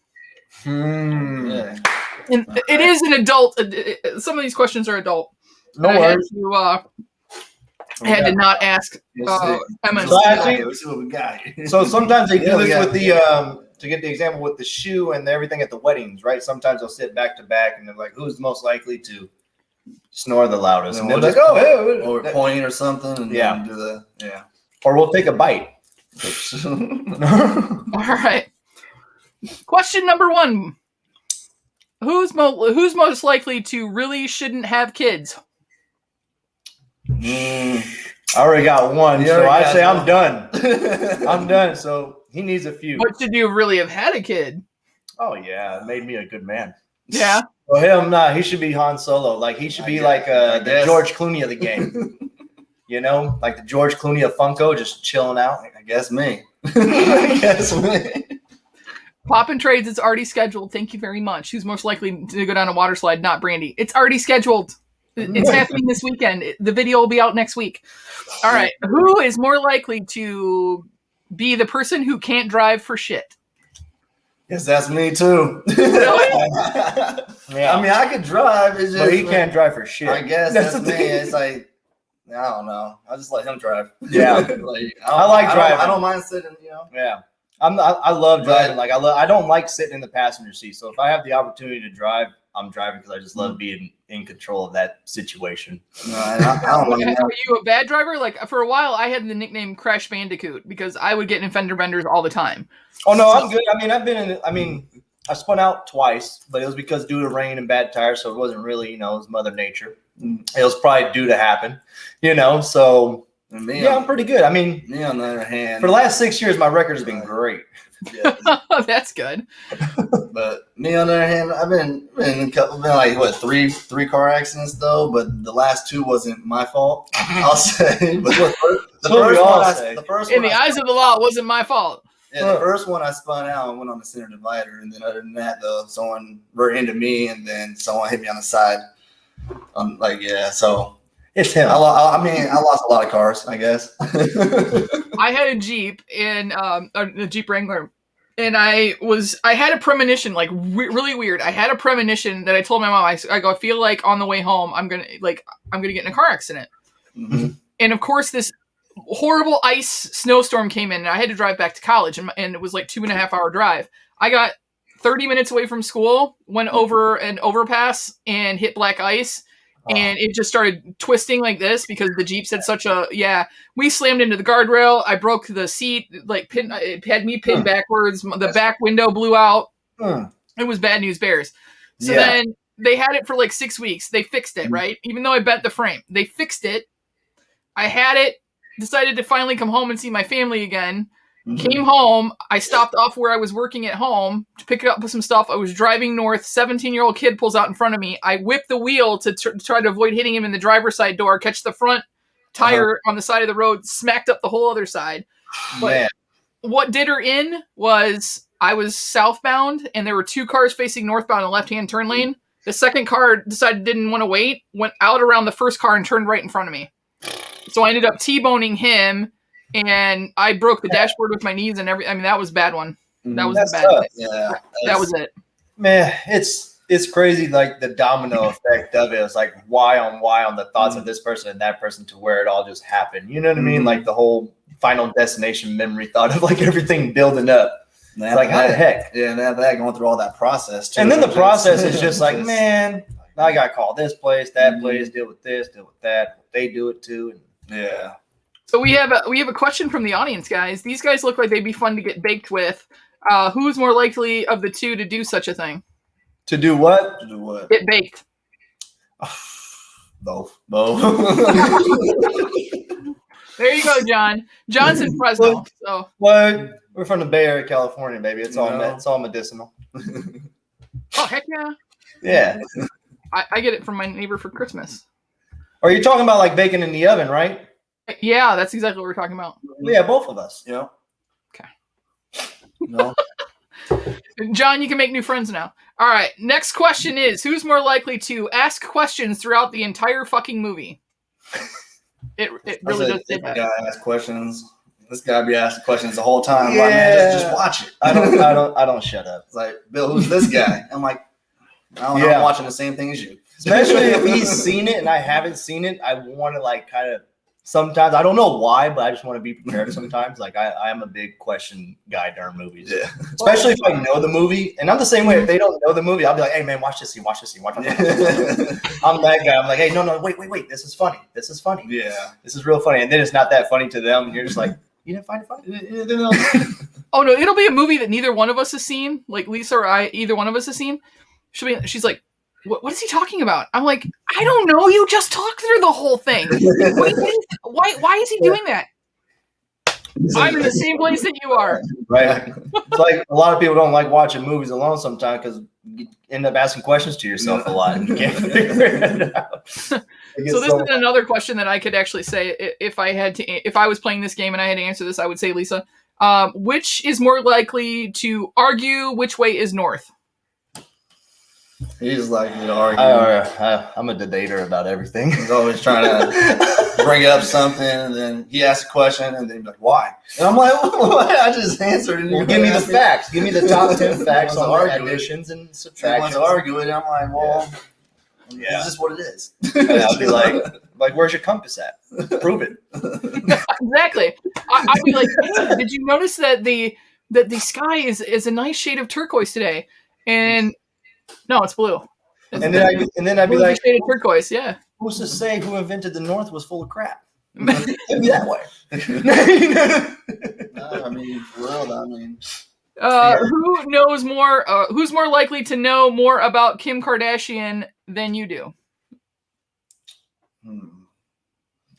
Yeah. And it is an adult. Some of these questions are adult. No worries. I had to not ask Emma. Let's see what we got. So sometimes they do this with the to get the example with the shoe and everything at the weddings, right? Sometimes they'll sit back to back and they're like, "Who's most likely to snore the loudest?" And they're like, "Oh, hey, or point or something." And yeah, do the or we'll take a bite. All right. Question number 1: Who's most likely to really shouldn't have kids? I already got one, so I say I'm done. I'm done. So he needs a few. What should you really have had a kid? Oh yeah, it made me a good man. Yeah. Well, him not. He should be Han Solo. Like he should be like the George Clooney of the game. You know, like the George Clooney of Funko, just chilling out. I guess me. I guess me. Poppin' Trades is already scheduled. Thank you very much. Who's most likely to go down a water slide? Not Brandy. It's already scheduled. It's happening this weekend. The video will be out next week. All right. Who is more likely to be the person who can't drive for shit? Yes, that's me too. Really? Yeah. I mean, I could drive. It's just, but he can't drive for shit. I guess that's me. It's like, I don't know. I just let him drive. Yeah. I like driving. I don't mind sitting, you know. Yeah. I love driving. Like I don't like sitting in the passenger seat. So if I have the opportunity to drive, I'm driving because I just love being in control of that situation. No, I don't know. Are you a bad driver? Like for a while, I had the nickname Crash Bandicoot because I would get in fender benders all the time. Oh no, I'm good. I mean, I spun out twice, but it was because due to rain and bad tires, so it wasn't really, it was Mother Nature. It was probably due to happen, so I'm pretty good. I mean, me on the other hand, for the last 6 years, my record has been great. Yeah. That's good. But me on the other hand, I've been like three car accidents though, but the last 2 wasn't my fault. I'll say, but the first in the eyes of the law, it wasn't my fault. Yeah, the first one I spun out and went on the center divider, and then other than that, though, someone rear into me, and then someone hit me on the side. So it's him. I lost a lot of cars, I guess. I had a Jeep and a Jeep Wrangler, and I had a premonition, like really weird. I had a premonition that I told my mom. I go, I feel like on the way home, I'm gonna get in a car accident. Mm-hmm. And of course, this horrible ice snowstorm came in, and I had to drive back to college, and it was like 2.5 hour drive. I got 30 minutes away from school, went over an overpass and hit black ice. And it just started twisting like this because the Jeep said we slammed into the guardrail. I broke the seat, it had me pinned backwards. The back window blew out. It was bad news bears. So then they had it for like 6 weeks. They fixed it, right? Even though I bent the frame, they fixed it. I had it, decided to finally come home and see my family again. Came home. I stopped off where I was working at home to pick up some stuff. I was driving north. 17-year-old kid pulls out in front of me. I whip the wheel to try to avoid hitting him in the driver's side door, catch the front tire on the side of the road, smacked up the whole other side. But what did her in was I was southbound, and there were 2 cars facing northbound in the left-hand turn lane. The second car decided didn't want to wait, went out around the first car and turned right in front of me. So I ended up T-boning him. And I broke the dashboard with my knees and that was a bad one. That was the bad one. Yeah. That was it. Man, it's crazy, like the domino effect of it. It's like why on the thoughts of this person and that person to where it all just happened. You know what I mean? Like the whole Final Destination memory thought of like everything building up. It's like, how the heck? Yeah, and after that, going through all that process too. And then the process is just like, man, I got to call this place, that place, deal with this, deal with that. They do it too. And So we have a question from the audience, guys. These guys look like they'd be fun to get baked with. Who's more likely of the 2 to do such a thing? To do what? To do what? Get baked. Both. There you go, John. John's in Fresno. So Well, we're from the Bay Area, California, baby. It's all medicinal. oh heck yeah. Yeah. I get it from my neighbor for Christmas. Are you talking about like baking in the oven, right? Yeah, that's exactly what we're talking about. Yeah, both of us. Yeah. Okay. No. John, you can make new friends now. All right. Next question is: who's more likely to ask questions throughout the entire fucking movie? It really does say that. Guy ask questions. This guy be asking questions the whole time. Yeah. Like, man, just watch it. I don't shut up. It's like, Bill, who's this guy? I'm like, I don't know. I'm watching the same thing as you. Especially if he's seen it and I haven't seen it, I want to like kind of. Sometimes I don't know why, but I just want to be prepared. Sometimes, like I am a big question guy during movies, especially if I know the movie. And I'm the same way. If they don't know the movie, I'll be like, "Hey, man, watch this scene, watch this scene, watch this scene." I'm that guy. I'm like, "Hey, no, wait, this is funny. This is funny. Yeah, this is real funny." And then it's not that funny to them, and you're just like, "You didn't find it funny?" Oh no, it'll be a movie that neither one of us has seen. Like Lisa or I, either one of us has seen. She's like, what is he talking about? I'm like, I don't know. You just talked through the whole thing. Why is he doing that? I'm in the same place that you are. Right. It's like a lot of people don't like watching movies alone sometimes because you end up asking questions to yourself a lot and you can't figure it out. So this is another question that I could actually say if I was playing this game and I had to answer this, I would say, Lisa, which is more likely to argue which way is north? He's like, you know, argue. I'm a debater about everything. He's always trying to bring up something, and then he asks a question, and then he's like, "Why?" And I'm like, "What? I just answered." And give me the facts. Give me the top 10 facts on additions and subtractions. He wants to argue it. And I'm like, "Well, is this what it is?" And I'll be like, "Where's your compass at? Prove it." Exactly. I'd be like, hey, "Did you notice that the sky is a nice shade of turquoise today?" And no, it's blue. And then I'd be like, shade of turquoise, yeah. Who's to say who invented the North was full of crap? It'd be that way. I mean, for real, I mean. Who knows more? Who's more likely to know more about Kim Kardashian than you do?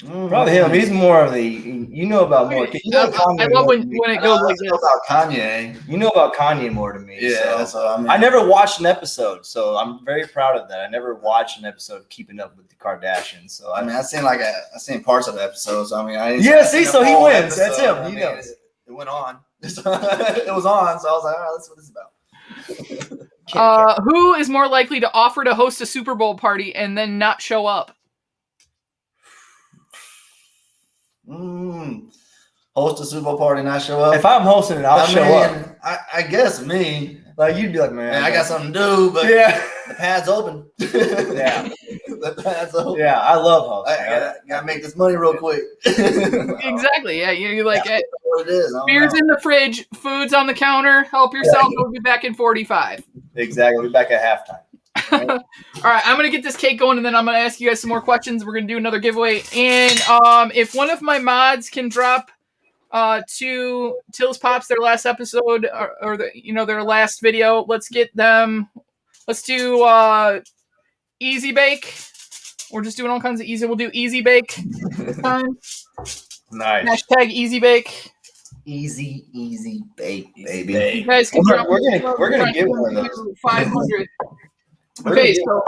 Probably him. He's more of the. You know about more. I love when it goes like this. About Kanye. You know about Kanye more than me. Yeah, so I never watched an episode, so I'm very proud of that. I never watched an episode of Keeping Up with the Kardashians. So I mean, I seen parts of the episodes. I mean, so he wins. That's him. He knows. It went on. It was on, so I was like, all right, that's what this is about. Who is more likely to offer to host a Super Bowl party and then not show up? Host a Super Bowl party, not show up. If I'm hosting it, I'll show up. I guess me. Like you'd be like, man, I got something to do, but the pad's open. Yeah, the pad's open. Yeah, I love hosting. I gotta make this money real quick. Exactly. Yeah, you're like, what it is. Beer's in the fridge, food's on the counter. Help yourself. We'll be back in 45. Exactly. We'll be back at halftime. All right, I'm gonna get this cake going, and then I'm gonna ask you guys some more questions. We're gonna do another giveaway, and if one of my mods can drop to Tilzpops their last episode or their last video, let's get them. Let's do easy bake. We're just doing all kinds of easy. We'll do easy bake this time. Nice. Hashtag easy bake. Easy bake, baby. You guys can drop. We're gonna give one of those. 500. Okay, so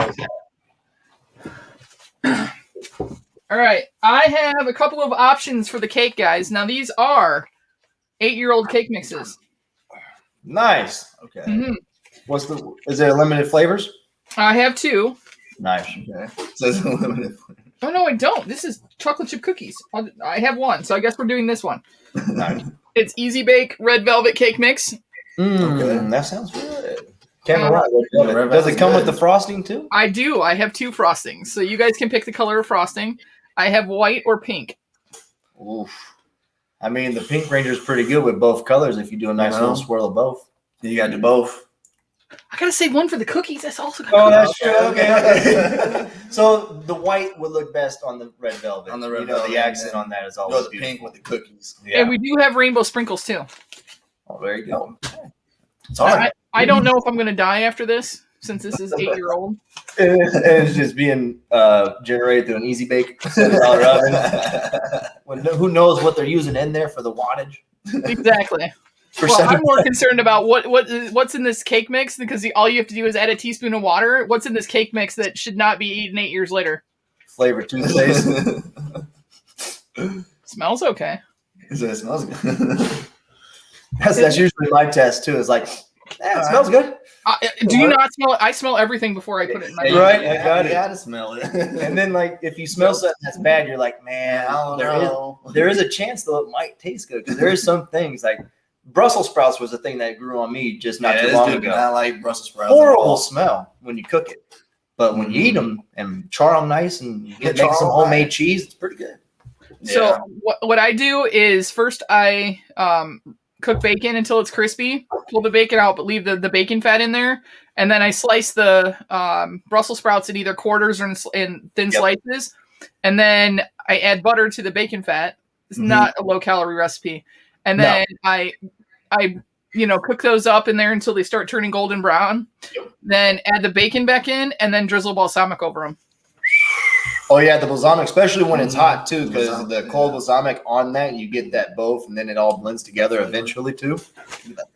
all right, I have a couple of options for the cake, guys. Now these are 8-year-old cake mixes. Nice. Okay. Mm-hmm. Is there limited flavors? I have 2. Nice. Okay. So it's limited. Oh no, I don't. This is chocolate chip cookies. I have 1, so I guess we're doing this one. Nice. It's Easy Bake Red Velvet Cake Mix. Okay. That sounds good. Does it come with the frosting too? I do. I have 2 frostings, so you guys can pick the color of frosting. I have white or pink. Oof. I mean, the Pink Ranger's pretty good with both colors if you do a nice little swirl of both. You got to do both. I gotta save 1 for the cookies. That's also got that's true. Okay. So the white would look best on the red velvet. On the red velvet. The accent on that is always the pink with the cookies. Yeah. And we do have rainbow sprinkles too. Oh, there you go. It's hard. I don't know if I'm gonna die after this. since this is 8-year-old. And it's just being generated through an easy bake $7 oven. Who knows what they're using in there for the wattage? Exactly. Well, I'm more concerned about what's in this cake mix, because all you have to do is add a teaspoon of water. What's in this cake mix that should not be eaten 8 years later? Flavored toothpaste. Smells okay. It smells good. That's usually my test too. It's like, it smells good. Do you not smell it? I smell everything before I put it in my mouth. Right, I got it. You gotta smell it. And then, like, if you smell something that's bad, you're like, man, I don't know. There is a chance though it might taste good, because there is some things like Brussels sprouts was a thing that grew on me just not too long ago. I like Brussels sprouts. Horrible smell when you cook it, but when you eat them and char them nice and make some homemade cheese, it's pretty good. So what I do is first I cook bacon until it's crispy, pull the bacon out, but leave the bacon fat in there. And then I slice the Brussels sprouts in either quarters or in thin slices. And then I add butter to the bacon fat. It's not a low calorie recipe. And then I cook those up in there until they start turning golden brown. Then add the bacon back in and then drizzle balsamic over them. Oh yeah, the balsamic, especially when it's hot too, because the cold balsamic on that, you get that both, and then it all blends together eventually too.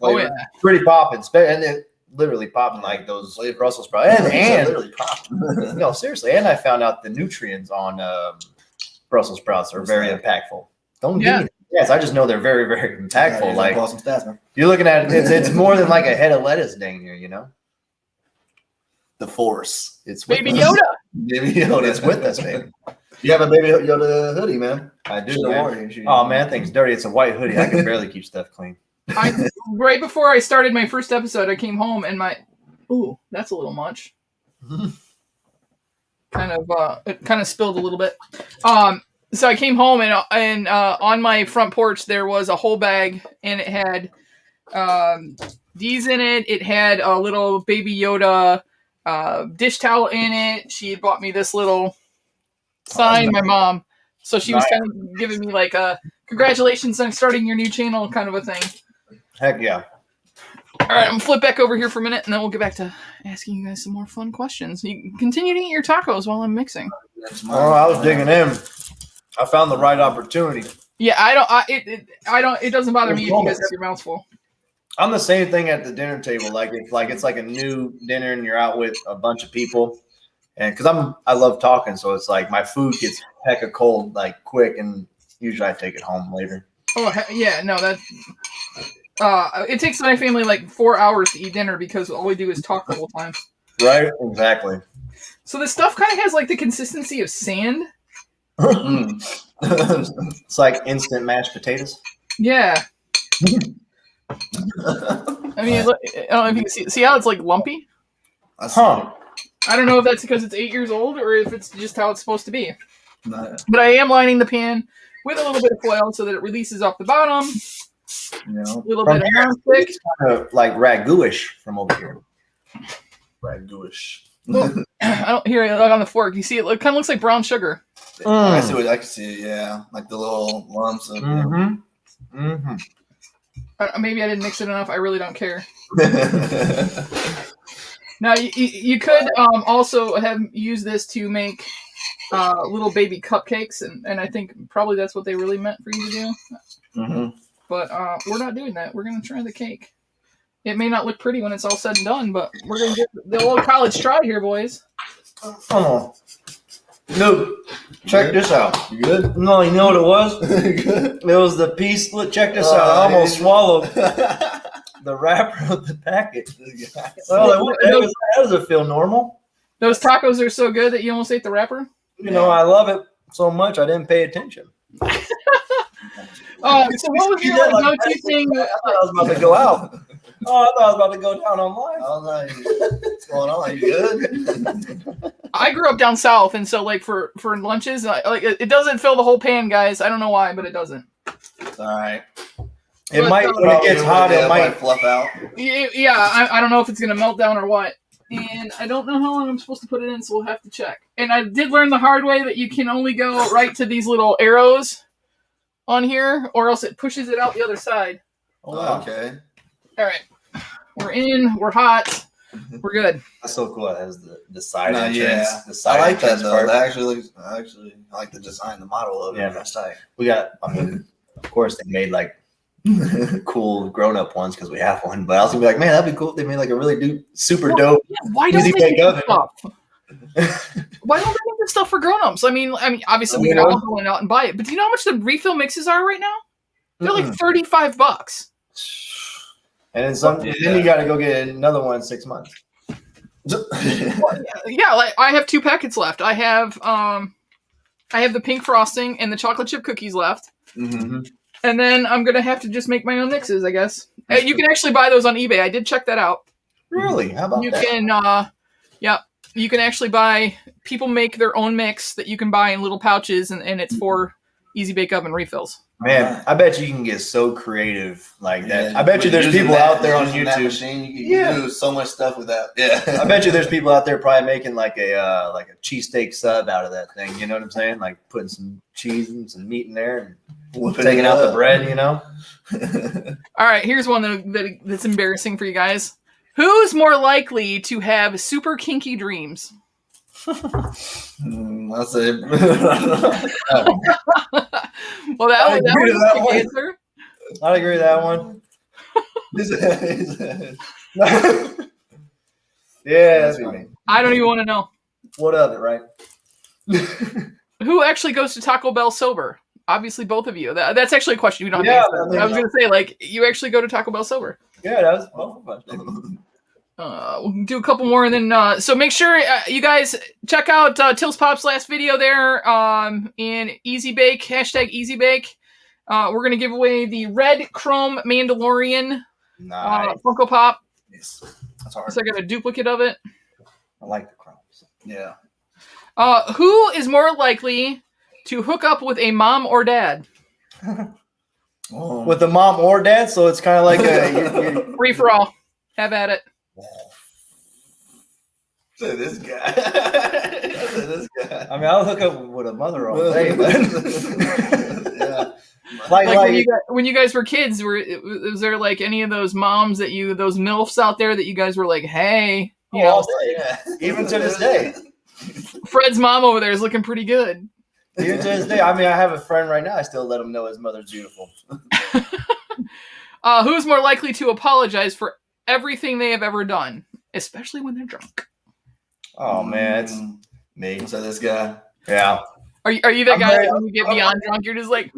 Oh yeah, pretty popping, and it literally popping like those Brussels sprouts. And literally popping. No, seriously, and I found out the nutrients on Brussels sprouts are very impactful. Don't give me yes, I just know they're very, very impactful. Like some stats, man. You're looking at it, it's more than like a head of lettuce dang here, you know. The Force. It's Baby Yoda. Baby Yoda. It's with us, baby. You have a Baby Yoda hoodie, man. I do. Oh man, that thing's dirty. It's a white hoodie. I can barely keep stuff clean. Right before I started my first episode, I came home and that's a little much. It kind of spilled a little bit. So I came home and on my front porch there was a whole bag, and it had these in it. It had a little Baby Yoda dish towel in it. She had bought me this little sign, my mom. So she was kind of giving me like a congratulations on starting your new channel kind of a thing. Heck yeah. All right, I'm going to flip back over here for a minute, and then we'll get back to asking you guys some more fun questions. You can continue to eat your tacos while I'm mixing. Oh, I was digging in. I found the right opportunity. Yeah, it doesn't bother me if you guys have your mouths full. I'm the same thing at the dinner table. Like if it's like a new dinner and you're out with a bunch of people, and because I love talking, so it's like my food gets hecka cold like quick, and usually I take it home later. Oh yeah, no, that it takes my family like 4 hours to eat dinner because all we do is talk the whole time. Right, exactly. So this stuff kind of has like the consistency of sand. It's like instant mashed potatoes. Yeah. I mean, look, I don't know if you can see how it's like lumpy. Huh. I don't know if that's because it's 8 years old or if it's just how it's supposed to be. No. But I am lining the pan with a little bit of foil so that it releases off the bottom. A little bit of nonstick. It's kind of like ragu-ish from over here. Ragu-ish. Well, I don't hear it on the fork. You see it kind of looks like brown sugar. I can see it, yeah. Like the little lumps of Maybe I didn't mix it enough. I really don't care. Now, you could also have used this to make little baby cupcakes, and I think probably that's what they really meant for you to do. But we're not doing that. We're going to try the cake. It may not look pretty when it's all said and done, but we're going to get the old college try here, boys. Oh. No, check this out. You good? No, you know what it was? Good. It was the piece. Look, check this out. I almost swallowed the wrapper of the packet. Well, what the heck is that? How does it feel normal? Those tacos are so good that you almost ate the wrapper? You know, I love it so much I didn't pay attention. So what was your go-to thing? I thought I was about to go out. Oh, I thought I was about to go down on live. I was like, what's going on? You good? I grew up down south, and so like for lunches, like it doesn't fill the whole pan, guys. I don't know why, but it doesn't. All right. It might when it gets hot. It might fluff out. Yeah, I don't know if it's gonna melt down or what, and I don't know how long I'm supposed to put it in, so we'll have to check. And I did learn the hard way that you can only go right to these little arrows on here, or else it pushes it out the other side. Oh, wow. Okay. All right, we're in. We're hot. We're good. That's so cool. It has the side No, entrance. yeah. The side I like that entrance though. part. That actually I like the design, the model of it. Yeah. That's tight. We got. I mean, of course, they made like cool grown-up ones because we have one. But I was gonna be like, man, that'd be cool if they made like a really super dope. Yeah, why don't Easy they make bake this oven. stuff? Why don't they make this stuff for grown-ups? I mean, obviously we can all go out and buy it. But do you know how much the refill mixes are right now? They're like $35. And then then you got to go get another one in 6 months. Yeah, like I have 2 packets left. I have the pink frosting and the chocolate chip cookies left. Mm-hmm. And then I'm gonna have to just make my own mixes, I guess. You can actually buy those on eBay. I did check that out. Really? How about You that? can, you can actually buy. People make their own mix that you can buy in little pouches, and it's for Easy Bake Oven refills. Man, I bet you can get so creative like that. Yeah, I bet you there's people out there on using that YouTube. machine, you can do so much stuff with that. Yeah, I bet you there's people out there probably making like a cheesesteak sub out of that thing. You know what I'm saying? Like putting some cheese and some meat in there and taking out the bread. You know. All right, here's one that's embarrassing for you guys. Who's more likely to have super kinky dreams? I'll say. Well, that was a quick answer. I'd agree with that one. Yeah, that's funny. I don't even want to know. What of it, right? Who actually goes to Taco Bell sober? Obviously, both of you. That's actually a question you don't have to answer. I was going to say, like, you actually go to Taco Bell sober. Yeah, that was both of us. We'll do a couple more, and then so make sure you guys check out Tilzpops' last video there in Easy Bake, hashtag Easy Bake. We're gonna give away the red chrome Mandalorian Funko Pop. Yes. That's hard. So I got a duplicate of it. I like the chromes. Yeah. Who is more likely to hook up with a mom or dad? With the mom or dad, so it's kind of like a Free for all. Have at it. Say this guy. This guy. I mean, I'll hook up with a mother all day, but Yeah. Like when you guys were kids, was there like any of those moms those MILFs out there that you guys were like, hey, you know, even to this day. Fred's mom over there is looking pretty good. Even to this day, I mean, I have a friend right now. I still let him know his mother's beautiful. Who's more likely to apologize for everything they have ever done, especially when they're drunk? Oh man, it's me. So this guy. Yeah. Are you that guy that when you get beyond drunk, you're just like,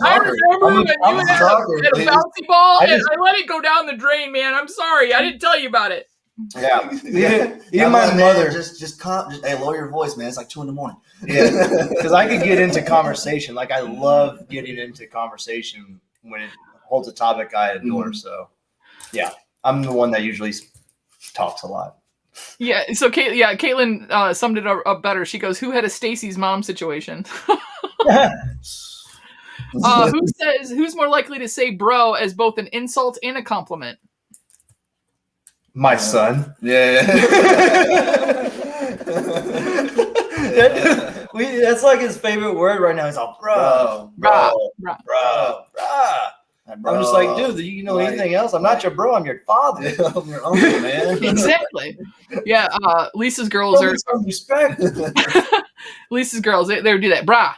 I remember when you had a bouncy ball and I let it go down the drain, man. I'm sorry, I didn't tell you about it. Yeah. Yeah. Even my mother. Just hey, lower your voice, man. It's like 2 a.m. Yeah, because I could get into conversation. Like I love getting into conversation when it holds a topic I adore. So, yeah, I'm the one that usually talks a lot. Yeah. So Caitlin summed it up better. She goes, "Who had a Stacy's mom situation?" Who's more likely to say "bro" as both an insult and a compliment? My son. Yeah. That's like his favorite word right now. He's all bro. I'm just like, dude, do you know anything else? I'm not your bro. I'm your father. I'm your uncle, man. Exactly. Yeah. Lisa's girls are some respect. Lisa's girls. They do that. Brah.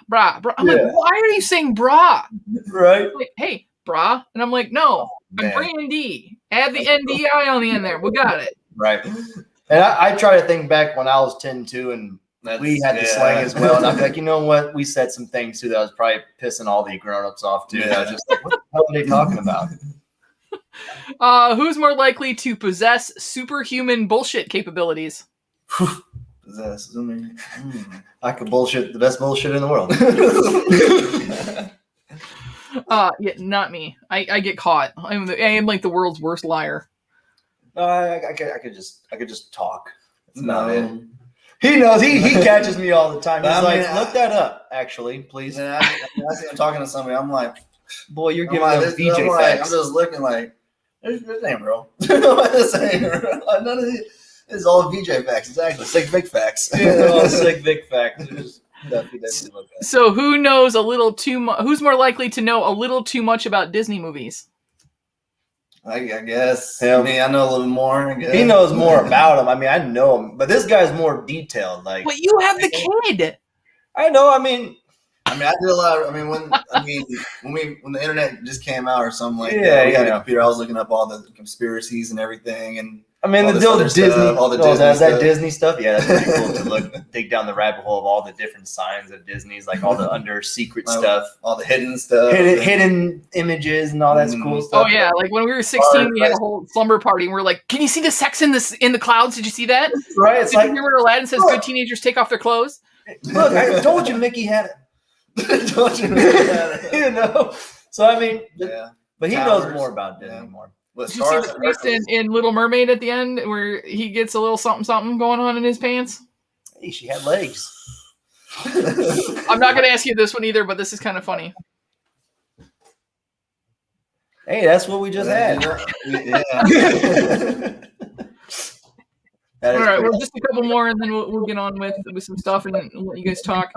I'm like, why are you saying brah? Right. Like, hey, brah. And I'm like, no, brandee. Add the NDI on the end there. We got it. Right. And I try to think back when I was 10 too, and we had the slang as well. And I'm like, you know what? We said some things too that was probably pissing all the grown-ups off too. Yeah. I was just like, what the hell are they talking about? Who's more likely to possess superhuman bullshit capabilities? Possess. I mean, I could bullshit the best bullshit in the world. Yeah, not me. I get caught. I am like the world's worst liar. I could just talk. That's no. about it. He knows. He catches me all the time. He's like, look that up, actually, please. And I see him talking to somebody. I'm like, boy, you're giving them VJ facts. I'm just looking like, this ain't real. This ain't real. None of these. It's all VJ facts. It's actually sick Vic facts. Yeah, they're all sick Vic facts. So who knows a little too much? Who's more likely to know a little too much about Disney movies? I guess. Him. I mean, I know a little more. I guess. He knows more about him. I mean, I know him, but this guy's more detailed. Like, But you have the kid. I know. I mean, I did a lot. When the internet just came out or something like Yeah, that, we had yeah. a computer. I was looking up all the conspiracies and everything, and I mean, all the this deal other with Disney, stuff, all the oh, Disney that stuff. Disney stuff. Yeah, that's pretty cool to dig down the rabbit hole of all the different signs of Disney's, like all the under secret Like, stuff, all the hidden stuff, hidden images, and all that's cool stuff. Oh yeah, like when we were 16, we had a whole slumber party, and we are like, "Can you see the sex in the clouds? Did you see that? Right? It's Did you hear where Aladdin says good teenagers take off their clothes?" look, I told you Mickey had it. Told you that. You know. So I mean, Yeah. but he Towers. knows more about Disney Yeah. more. But Did you see the twist in Little Mermaid at the end, where he gets a little something something going on in his pants? Hey, she had legs. I'm not going to ask you this one either, but this is kind of funny. Hey, that's what we just had. Yeah. That All is right, pretty- well, just a couple more, and then we'll get on with some stuff and let you guys talk.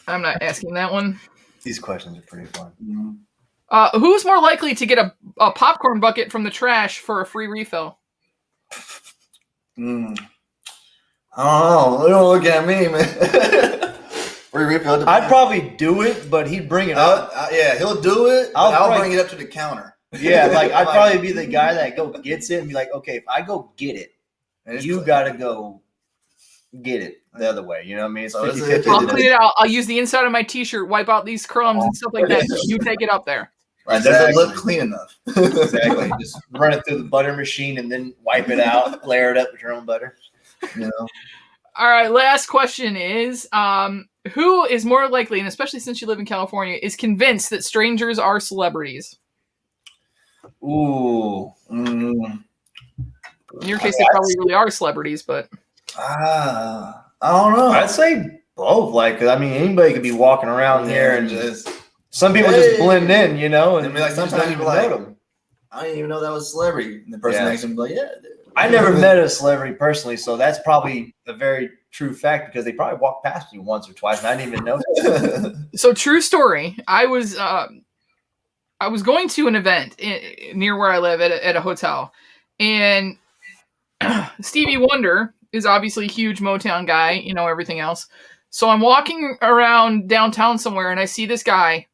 I'm not asking that one. These questions are pretty fun. Who's more likely to get a popcorn bucket from the trash for a free refill? I don't know. Don't look at me, man. Free refill. I'd probably do it, but he'd bring it up. Yeah, he'll do it. But I'll bring it up to the counter. Yeah, like I'd probably be the guy that go gets it and be like, okay, if I go get it, you got to go get it the other way. You know what I mean? It's So it's 50-50. I'll clean it out. I'll use the inside of my T-shirt, wipe out these crumbs and stuff like that. You take it up there. Right, does it look clean enough? Exactly. Just run it through the butter machine and then wipe it out, layer it up with your own butter. You know. All right, last question is, who is more likely, and especially since you live in California, is convinced that strangers are celebrities? Ooh. In your case, they probably really are celebrities, but I don't know. I'd say both. Like, 'cause, I mean, anybody could be walking around here and just. some people just blend in, you know, and I mean, like, you just sometimes don't you're even know like- them. I didn't even know that was a celebrity. And the person next to me was like, yeah. Dude. I never met a celebrity personally, so that's probably a very true fact because they probably walked past you once or twice and I didn't even notice. so true story. I was going to an event near where I live at a hotel, and Stevie Wonder is obviously a huge Motown guy, you know, everything else. So I'm walking around downtown somewhere and I see this guy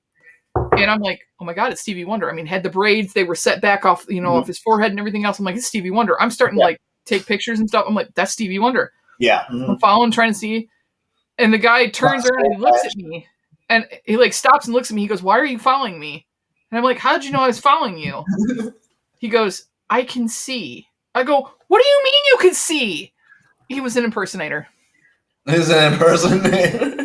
and I'm like, oh my God, it's Stevie Wonder. I mean, had the braids, they were set back off, you know, off his forehead and everything else. I'm like, it's Stevie Wonder. I'm starting to like take pictures and stuff. I'm like, that's Stevie Wonder. Yeah. I'm following, trying to see. And the guy turns around and he looks at me and he like stops and looks at me. He goes, why are you following me? And I'm like, how did you know I was following you? He goes, I can see. I go, what do you mean you can see? He was an impersonator. He's an impersonator.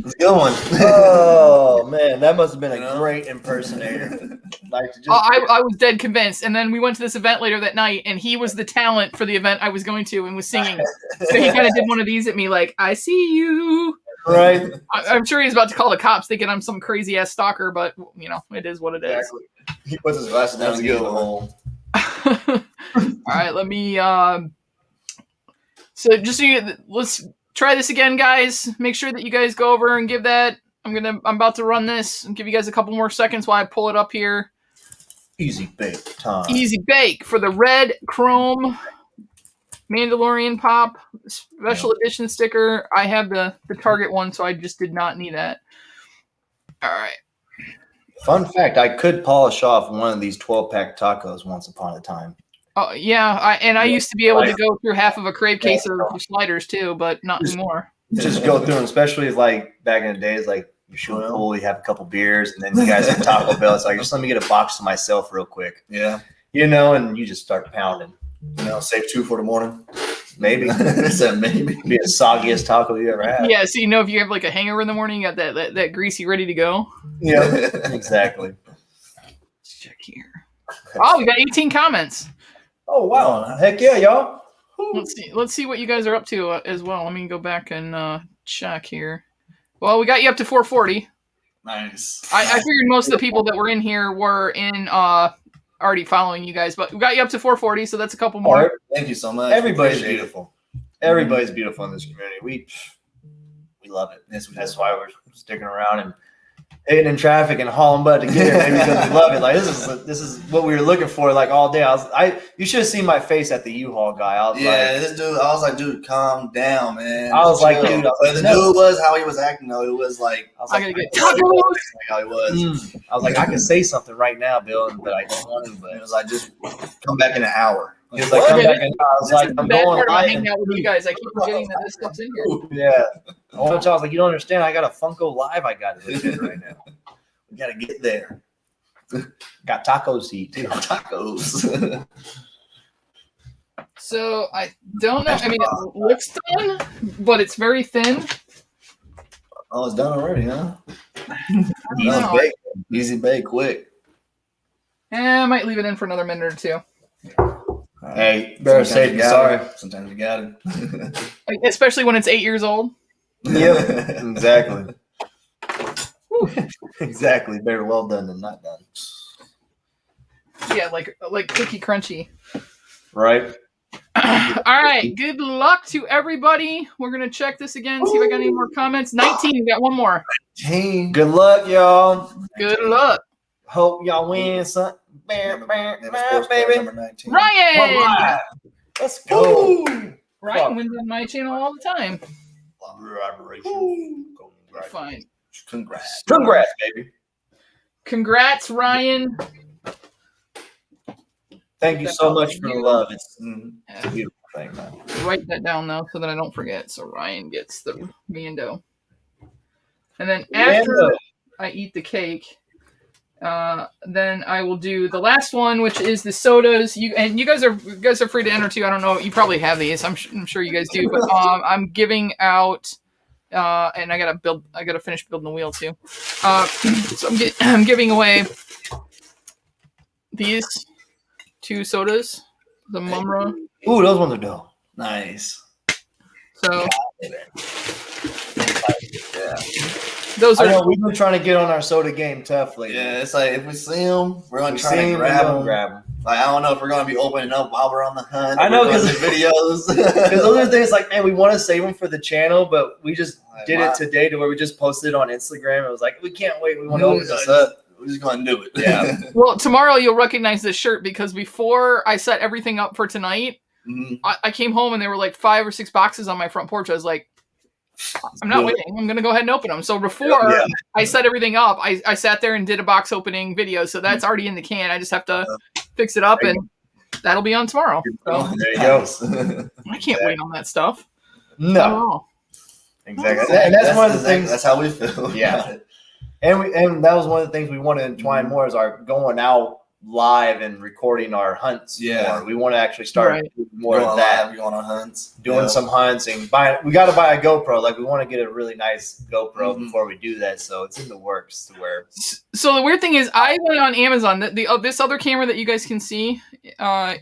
It's a good one. Oh man, that must have been a great impersonator. Like to just I was dead convinced. And then we went to this event later that night, and he was the talent for the event I was going to and was singing. So he kind of did one of these at me, like, I see you. right. I'm sure he's about to call the cops thinking I'm some crazy ass stalker, but you know, it is what it is. Exactly. He puts his glasses down and That's a gives good a one. hole. All right, let me. So just so you, let's try this again, guys. Make sure that you guys go over and give that. I'm about to run this and give you guys a couple more seconds while I pull it up here. Easy bake time. Easy bake for the red chrome Mandalorian pop special edition sticker. I have the Target one, so I just did not need that. All right. Fun fact: I could polish off one of these 12-pack tacos once upon a time. Oh yeah, I used to be able to go through half of a Crave case of sliders too, but not anymore. Just go through them, especially like back in the days, like you shoot pool, you have a couple beers, and then you guys have Taco Bell. It's like, just let me get a box to myself real quick. Yeah. You know, and you just start pounding. You know, save 2 for the morning. Maybe. Said maybe. Be the soggiest taco you ever had. Yeah, so you know if you have like a hangover in the morning, you got that greasy ready to go. Yeah, exactly. Let's check here. Oh, we got 18 comments. Oh, wow. Heck yeah, y'all. Let's see what you guys are up to as well. Let me go back and check here. Well, we got you up to 440. Nice. I figured most of the people that were in here were in already following you guys, but we got you up to 440, so that's a couple more. Thank you so much. Everybody's Appreciate it. beautiful. Everybody's beautiful in this community. We love it. Yes, we That's do. why we're sticking around. And hitting in traffic and hauling butt to get here, maybe because we love it. Like this is what we were looking for, like all day. You should have seen my face at the U-Haul guy. I was like, dude, calm down, man. I was like, dude, but the dude was how he was acting though. It was like I was I gotta get tacos. How he was. I was like, I can say something right now, Bill, but I don't want to. But it was like, just come back in an hour. He was like, come back in. I was like, I'm bad going part about live. hanging out with you guys. I keep forgetting that this stuff's in here. Yeah. I was like, you don't understand. I got a Funko Live I got to do right now. We gotta get there. Got tacos to eat too. Tacos. So I don't know. I mean, it looks done, but it's very thin. Oh, it's done already, huh? Easy bake. Easy bake, quick. I might leave it in for another minute or two. Hey, better safe than sorry. Sometimes you got it. Especially when it's 8 years old. Yep, exactly. Exactly. Better well done than not done. Yeah, like cookie crunchy. Right. All right. Good luck to everybody. We're gonna check this again. See if I got any more comments. 19. We got one more. Good luck, y'all. Good luck. Hope y'all win, son. Bam, baby. Ryan. Let's go. Ryan wins on my channel all the time. Fine. Congrats, baby. Congrats, Ryan. Thank you so much for the love. It's a beautiful thing, man. Write that down though, so that I don't forget. So Ryan gets the Mando, and then after I eat the cake, then I will do the last one, which is the sodas. You guys are free to enter too. I don't know. You probably have these. I'm sure you guys do. But I'm giving out. And I gotta finish building the wheel too. So I'm giving away these 2 sodas, the Mumra. Ooh, those ones are dope. Nice. So yeah. Those are. I know, we've been trying to get on our soda game tough lately. Yeah, it's like if we see them, we're gonna try to grab them. Like I don't know if we're gonna be opening up while we're on the hunt. I know because videos. Because those are things like, man, we want to save them for the channel, but we just did it today to where we just posted it on Instagram. It was like, we can't wait. We want to open this up. We're just gonna do it. Yeah. Well, tomorrow you'll recognize this shirt because before I set everything up for tonight, I came home and there were like 5 or 6 boxes on my front porch. I was like, I'm not waiting. I'm going to go ahead and open them. So before I set everything up, I sat there and did a box opening video. So that's already in the can. I just have to fix it up and that'll be on tomorrow. So, there you go. I can't wait on that stuff. No. Exactly. And that's one of the things. That's how we feel. Yeah. And that was one of the things we want to entwine more is our going out live and recording our hunts. Yeah. More. We want to actually start doing more of that. We're going on hunts. Doing some hunts and we got to buy a GoPro. Like we want to get a really nice GoPro before we do that. So it's in the works to where. So the weird thing is I went on Amazon. This other camera that you guys can see, I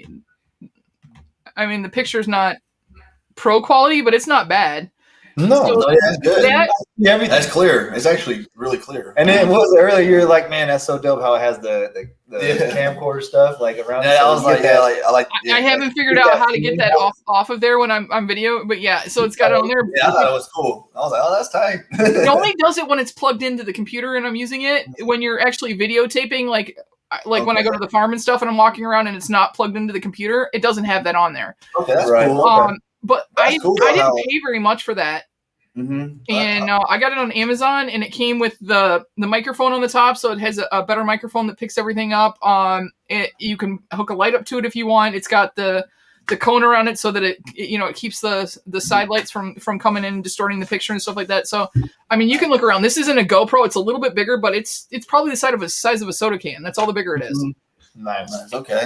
mean, the picture's not pro quality, but it's not bad. No, that's good. That's clear. It's actually really clear. And then what was it earlier? You're like, man, that's so dope how it has the camcorder stuff like around. Yeah, I was like, I haven't figured out how to get that off of there when I'm video, but yeah, so it's got it on there. Yeah, I thought it was cool. I was like, oh, that's tight. It only does it when it's plugged into the computer and I'm using it. When you're actually videotaping, like when I go to the farm and stuff and I'm walking around and it's not plugged into the computer, it doesn't have that on there. Okay, that's cool. Okay. But I didn't pay very much for that. Mm-hmm. And I got it on Amazon, and it came with the microphone on the top, so it has a better microphone that picks everything up. You can hook a light up to it if you want. It's got the cone around it so that it keeps the side lights from coming in and distorting the picture and stuff like that. So I mean, you can look around. This isn't a GoPro; it's a little bit bigger, but it's probably the size of a soda can. That's all the bigger it is. Mm-hmm. Nice. Okay.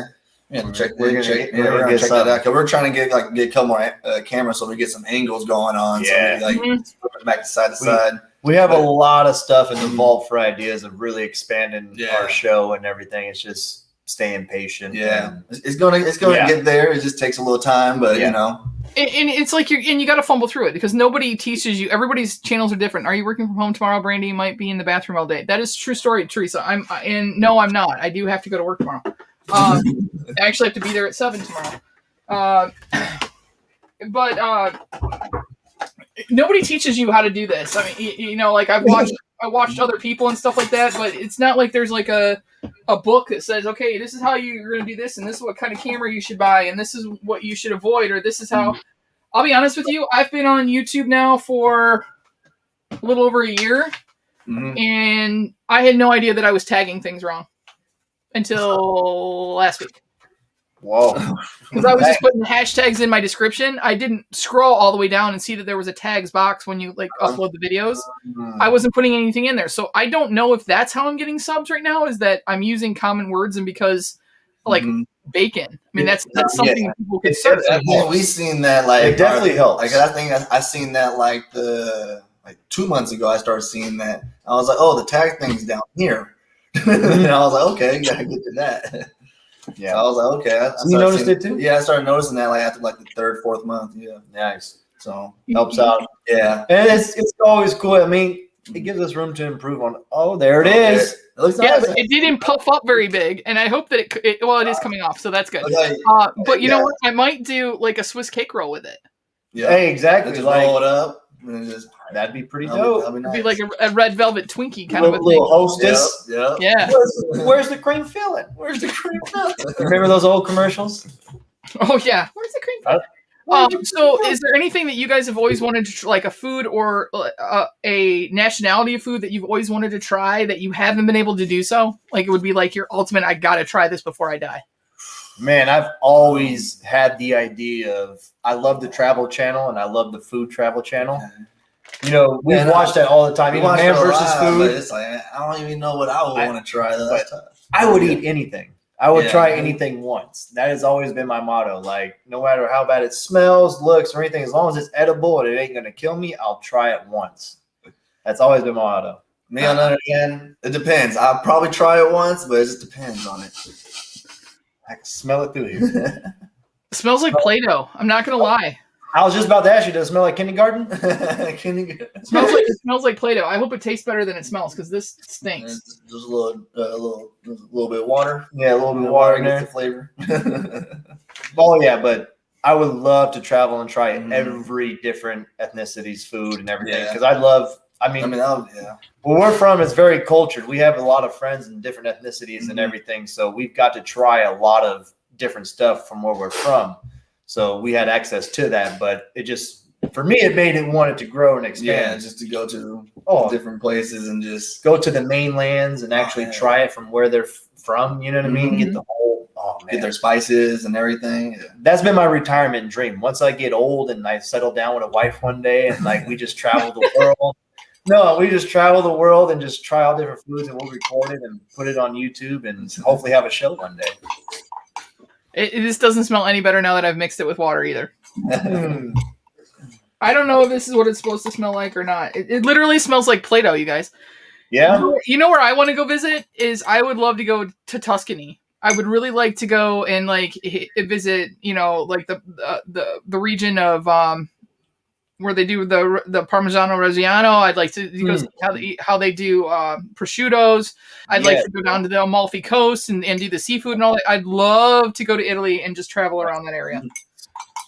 Yeah, check that out. Cause we're trying to get a couple more cameras so we get some angles going on. Yeah. So we, back to side to side. We have a lot of stuff in the vault for ideas of really expanding our show and everything. It's just staying patient. Yeah, it's gonna get there. It just takes a little time, but you know. And it's like you got to fumble through it because nobody teaches you. Everybody's channels are different. Are you working from home tomorrow, Brandy? You might be in the bathroom all day. That is true story, Teresa. No, I'm not. I do have to go to work tomorrow. I actually have to be there at 7 tomorrow. But nobody teaches you how to do this. I mean, you know, like I watched other people and stuff like that, but it's not like there's like a book that says, okay, this is how you're going to do this, and this is what kind of camera you should buy, and this is what you should avoid, or this is how. I'll be honest with you, I've been on YouTube now for a little over a year, and I had no idea that I was tagging things wrong until last week. Whoa. Because I was just putting hashtags in my description. I didn't scroll all the way down and see that there was a tags box when you like upload the videos. I wasn't putting anything in there. So I don't know if that's how I'm getting subs right now, is that I'm using common words, and because like bacon. I mean, that's something that people could search. We've seen that, like, it definitely helps. Like, I think I seen that like 2 months ago. I started seeing that. I was like, oh, the tag thing's down here. And I was like, okay, you gotta get to that. Yeah, so I was like, okay. You noticed it too? Yeah, I started noticing that like after like the third, fourth month. Yeah, nice. So helps out. Yeah, and it's always cool. I mean, it gives us room to improve on. Oh, there it is. It looks yeah, nice. But it didn't puff up very big, and I hope that it is coming off, so that's good. Okay. But you know what? I might do like a Swiss cake roll with it. Yeah, hey, exactly. Just like, roll it up. And just, that'd be pretty dope. That'd be nice. It'd be like a red velvet Twinkie kind of a little thing. Hostess. Yeah. Where's the cream filling? Where's the cream filling? Remember those old commercials? Oh yeah. Where's the cream filling? So is there anything that you guys have always wanted to like a food or a nationality of food that you've always wanted to try that you haven't been able to do so? Like it would be like your ultimate, I gotta try this before I die. Man, I've always had the idea of, I love the Travel Channel and I love the Food Travel Channel. You know, we watch that all the time. Even Man versus Food. It's like, I don't even know what I would want to try. I would eat anything. I would try anything once. That has always been my motto. Like, no matter how bad it smells, looks, or anything, as long as it's edible and it ain't going to kill me, I'll try it once. That's always been my motto. Me, on the other hand, it depends. I'll probably try it once, but it just depends on it. I can smell it through here. It smells like Play-Doh. I'm not going to lie. I was just about to ask you, does it smell like kindergarten? It smells like Play-Doh. I hope it tastes better than it smells because this stinks. Just a little bit of water. Yeah, a little bit of water in there. The flavor. Oh yeah, but I would love to travel and try every different ethnicity's food and everything because I love. Where we're from, it's very cultured. We have a lot of friends in different ethnicities and everything, so we've got to try a lot of different stuff from where we're from. So we had access to that, but it just, for me, it made it wanted to grow and expand. Yeah, just to go to different places and just go to the mainlands and actually try it from where they're from. You know what I mean? Get the whole, get their spices and everything. Yeah. That's been my retirement dream. Once I get old and I settle down with a wife one day and like we just travel the world. No, we just travel the world and just try all different foods and we'll record it and put it on YouTube and hopefully have a show one day. This doesn't smell any better now that I've mixed it with water either. I don't know if this is what it's supposed to smell like or not. It literally smells like Play-Doh, you guys. Yeah. You know where I want to go visit is I would love to go to Tuscany. I would really like to go and like visit, like the region of where they do the Parmigiano Reggiano. I'd like to go see how they do prosciuttos. I'd like to go down to the Amalfi Coast and do the seafood and all that. I'd love to go to Italy and just travel around that area.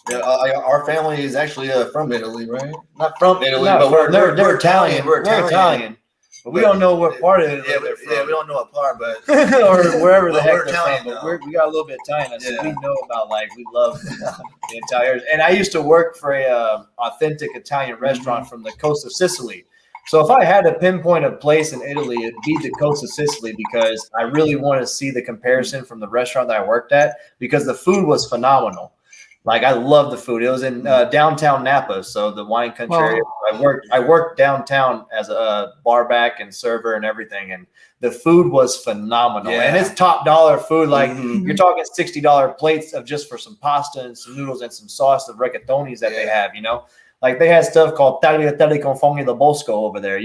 Yeah, our family is actually from Italy, right? Not from Italy, but they're Italian. We're Italian. But we don't know what part of Italy they're from. Yeah, we don't know what part, but or wherever the heck they're Italian, from. But we got a little bit Italian, so we know about we love the Italians. And I used to work for a authentic Italian restaurant from the coast of Sicily. So if I had to pinpoint a place in Italy, it'd be the coast of Sicily because I really want to see the comparison from the restaurant that I worked at because the food was phenomenal. Like I love the food. It was in downtown Napa, so the wine country area. I worked downtown as a bar back and server and everything, and the food was phenomenal. Yeah. And it's top dollar food. Like you're talking $60 plates of just for some pasta and some noodles and some sauce of rigatoni's that they have. Like they had stuff called tagliatelle con funghi del bosco over there.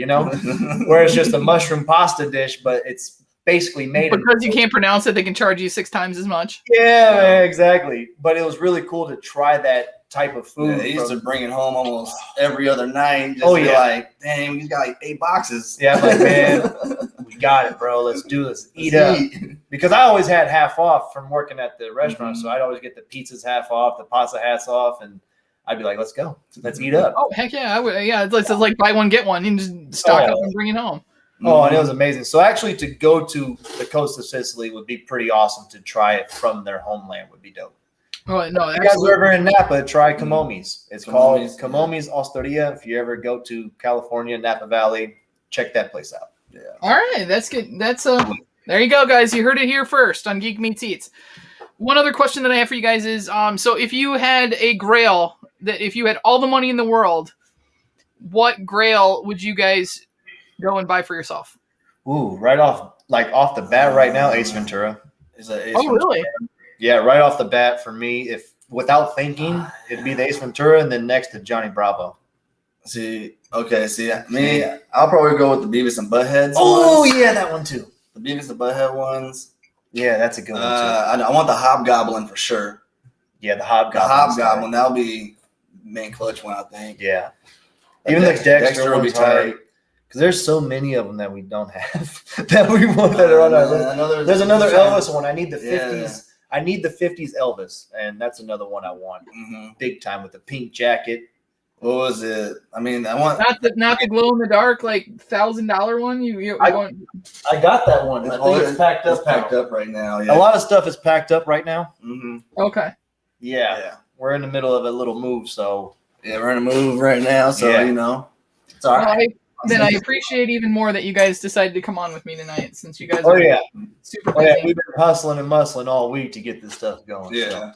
Where it's just a mushroom pasta dish, but it's basically made because you can't pronounce it. They can charge you 6 times as much. Yeah, man, exactly. But it was really cool to try that type of food. Yeah, they used to bring it home almost every other night. Just like, dang, we got 8 boxes. Yeah, I'm like, man, we got it, bro. Let's do this. Eat up. Because I always had half off from working at the restaurant, so I'd always get the pizzas half off, the pasta half off, and I'd be like, let's go. Let's eat up. Oh heck yeah, I would. Yeah, it's like buy one get one and just stock up and bring it home. Oh, and it was amazing. So actually, to go to the coast of Sicily would be pretty awesome. To try it from their homeland would be dope. Oh no, If you guys are ever in Napa, try Camomi's. It's called Camomi's yeah. Osteria. If you ever go to California, Napa Valley, check that place out. Yeah. All right, that's good. That's there you go, guys. You heard it here first on Geek Meets Eats. One other question that I have for you guys is, so if you had a grail, that if you had all the money in the world, what grail would you guys go and buy for yourself? Ooh, right off the bat right now, Ace Ventura. Is that Ace Oh, Ventura? really? Yeah, right off the bat for me, if without thinking, it'd be the Ace Ventura and then next to Johnny Bravo. Me, I'll probably go with the Beavis and Butthead. Oh, ones. yeah, that one too. The Beavis and Butthead ones. Yeah, that's a good one too. I want the Hobgoblin for sure. Yeah, the The Hobgoblin. Hobgoblin, that'll be main clutch one, I think. Yeah. Even the Dexter will be one's tight. hard. Because there's so many of them that we don't have that we want that are on our list. There's another Elvis one. I need the 50s. I need the 50s Elvis, and that's another one I want. Big time with the pink jacket. What was it? I mean, I want Not the glow in the dark like $1,000 one. I got that one. I think it's packed up. It's packed up right now. Yeah. A lot of stuff is packed up right now. Okay. Yeah. We're in the middle of a little move, so yeah, we're in a move right now. So it's all right. Then I appreciate even more that you guys decided to come on with me tonight, since you guys. Super busy. Oh yeah, we've been hustling and muscling all week to get this stuff going. Yeah. So.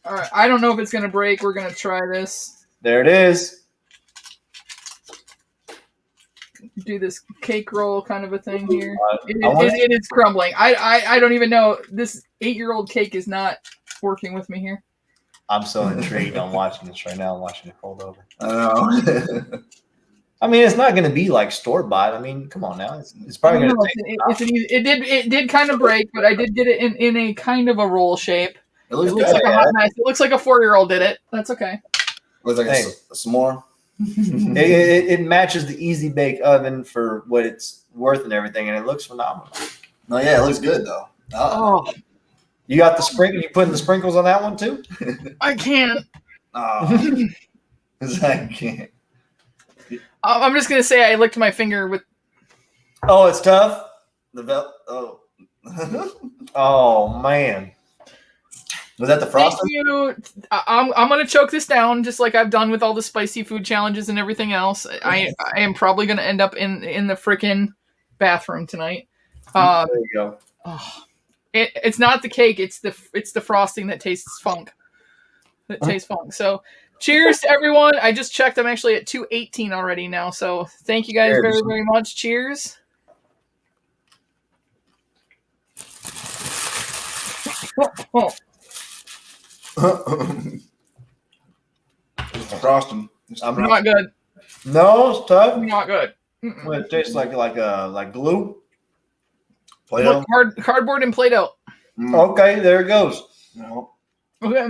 All right. I don't know if it's gonna break. We're gonna try this. There it is. Do this cake roll kind of a thing here. It is crumbling. I don't even know. This 8-year-old cake is not working with me here. I'm so intrigued on watching this right now. I'm watching it fold over. I know. I mean, it's not going to be like store bought. I mean, come on now. It's probably going to take. It did kind of break, but I did get it in a kind of a roll shape. It looks like a hot mess. It looks like a 4-year-old did it. That's okay. Looks like a s'more. it matches the Easy Bake Oven for what it's worth and everything, and it looks phenomenal. No, yeah, it looks good though. Oh, you got the sprinkle. You putting the sprinkles on that one too? I can't. Oh, I can't. I'm just gonna say I licked my finger with. Oh, it's tough. Oh. Oh man. Was that the frosting? Thank you. I'm gonna choke this down just like I've done with all the spicy food challenges and everything else. I am probably gonna end up in the freaking bathroom tonight. There you go. Oh, it's not the cake. It's the frosting that tastes funk. That tastes funk. So, cheers to everyone. I just checked. I'm actually at 218 already now. So, thank you guys very, very much. Cheers. Oh. It's frosting. I'm not good. No, it's tough. Not good. Well, it tastes like glue. Play-Doh. Cardboard and Play-Doh. Okay, there it goes. No. Okay.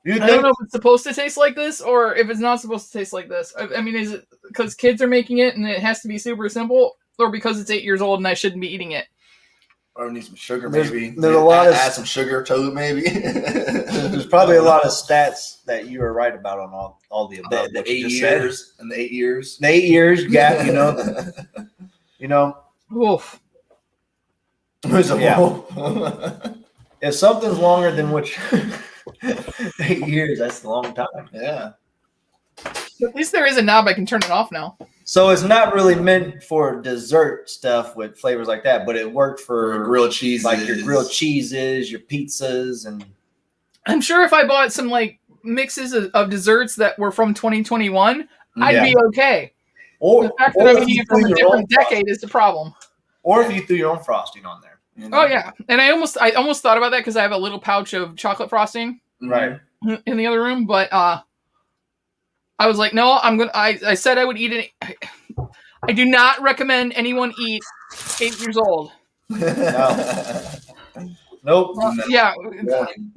I don't know if it's supposed to taste like this or if it's not supposed to taste like this. I mean, is it because kids are making it and it has to be super simple, or because it's 8 years old and I shouldn't be eating it? Or need some sugar, maybe. There's a lot of add some sugar to it, maybe. There's probably a lot of stats that you are right about on all the above. The 8 years and the 8 years. The 8 years gap, Oof. Yeah. If something's longer than 8 years, that's a long time. Yeah. At least there is a knob I can turn it off now. So it's not really meant for dessert stuff with flavors like that, but it worked for grilled cheeses, like your grilled cheeses, your pizzas, and I'm sure if I bought some like mixes of desserts that were from 2021, I'd be okay. Or the fact that I'm eating it from a different decade is the problem. Or if you threw your own frosting on there. Oh yeah, and I almost thought about that because I have a little pouch of chocolate frosting right in the other room, but I was like, no, I said I would eat it. I do not recommend anyone eat 8 years old. No. Nope. Yeah,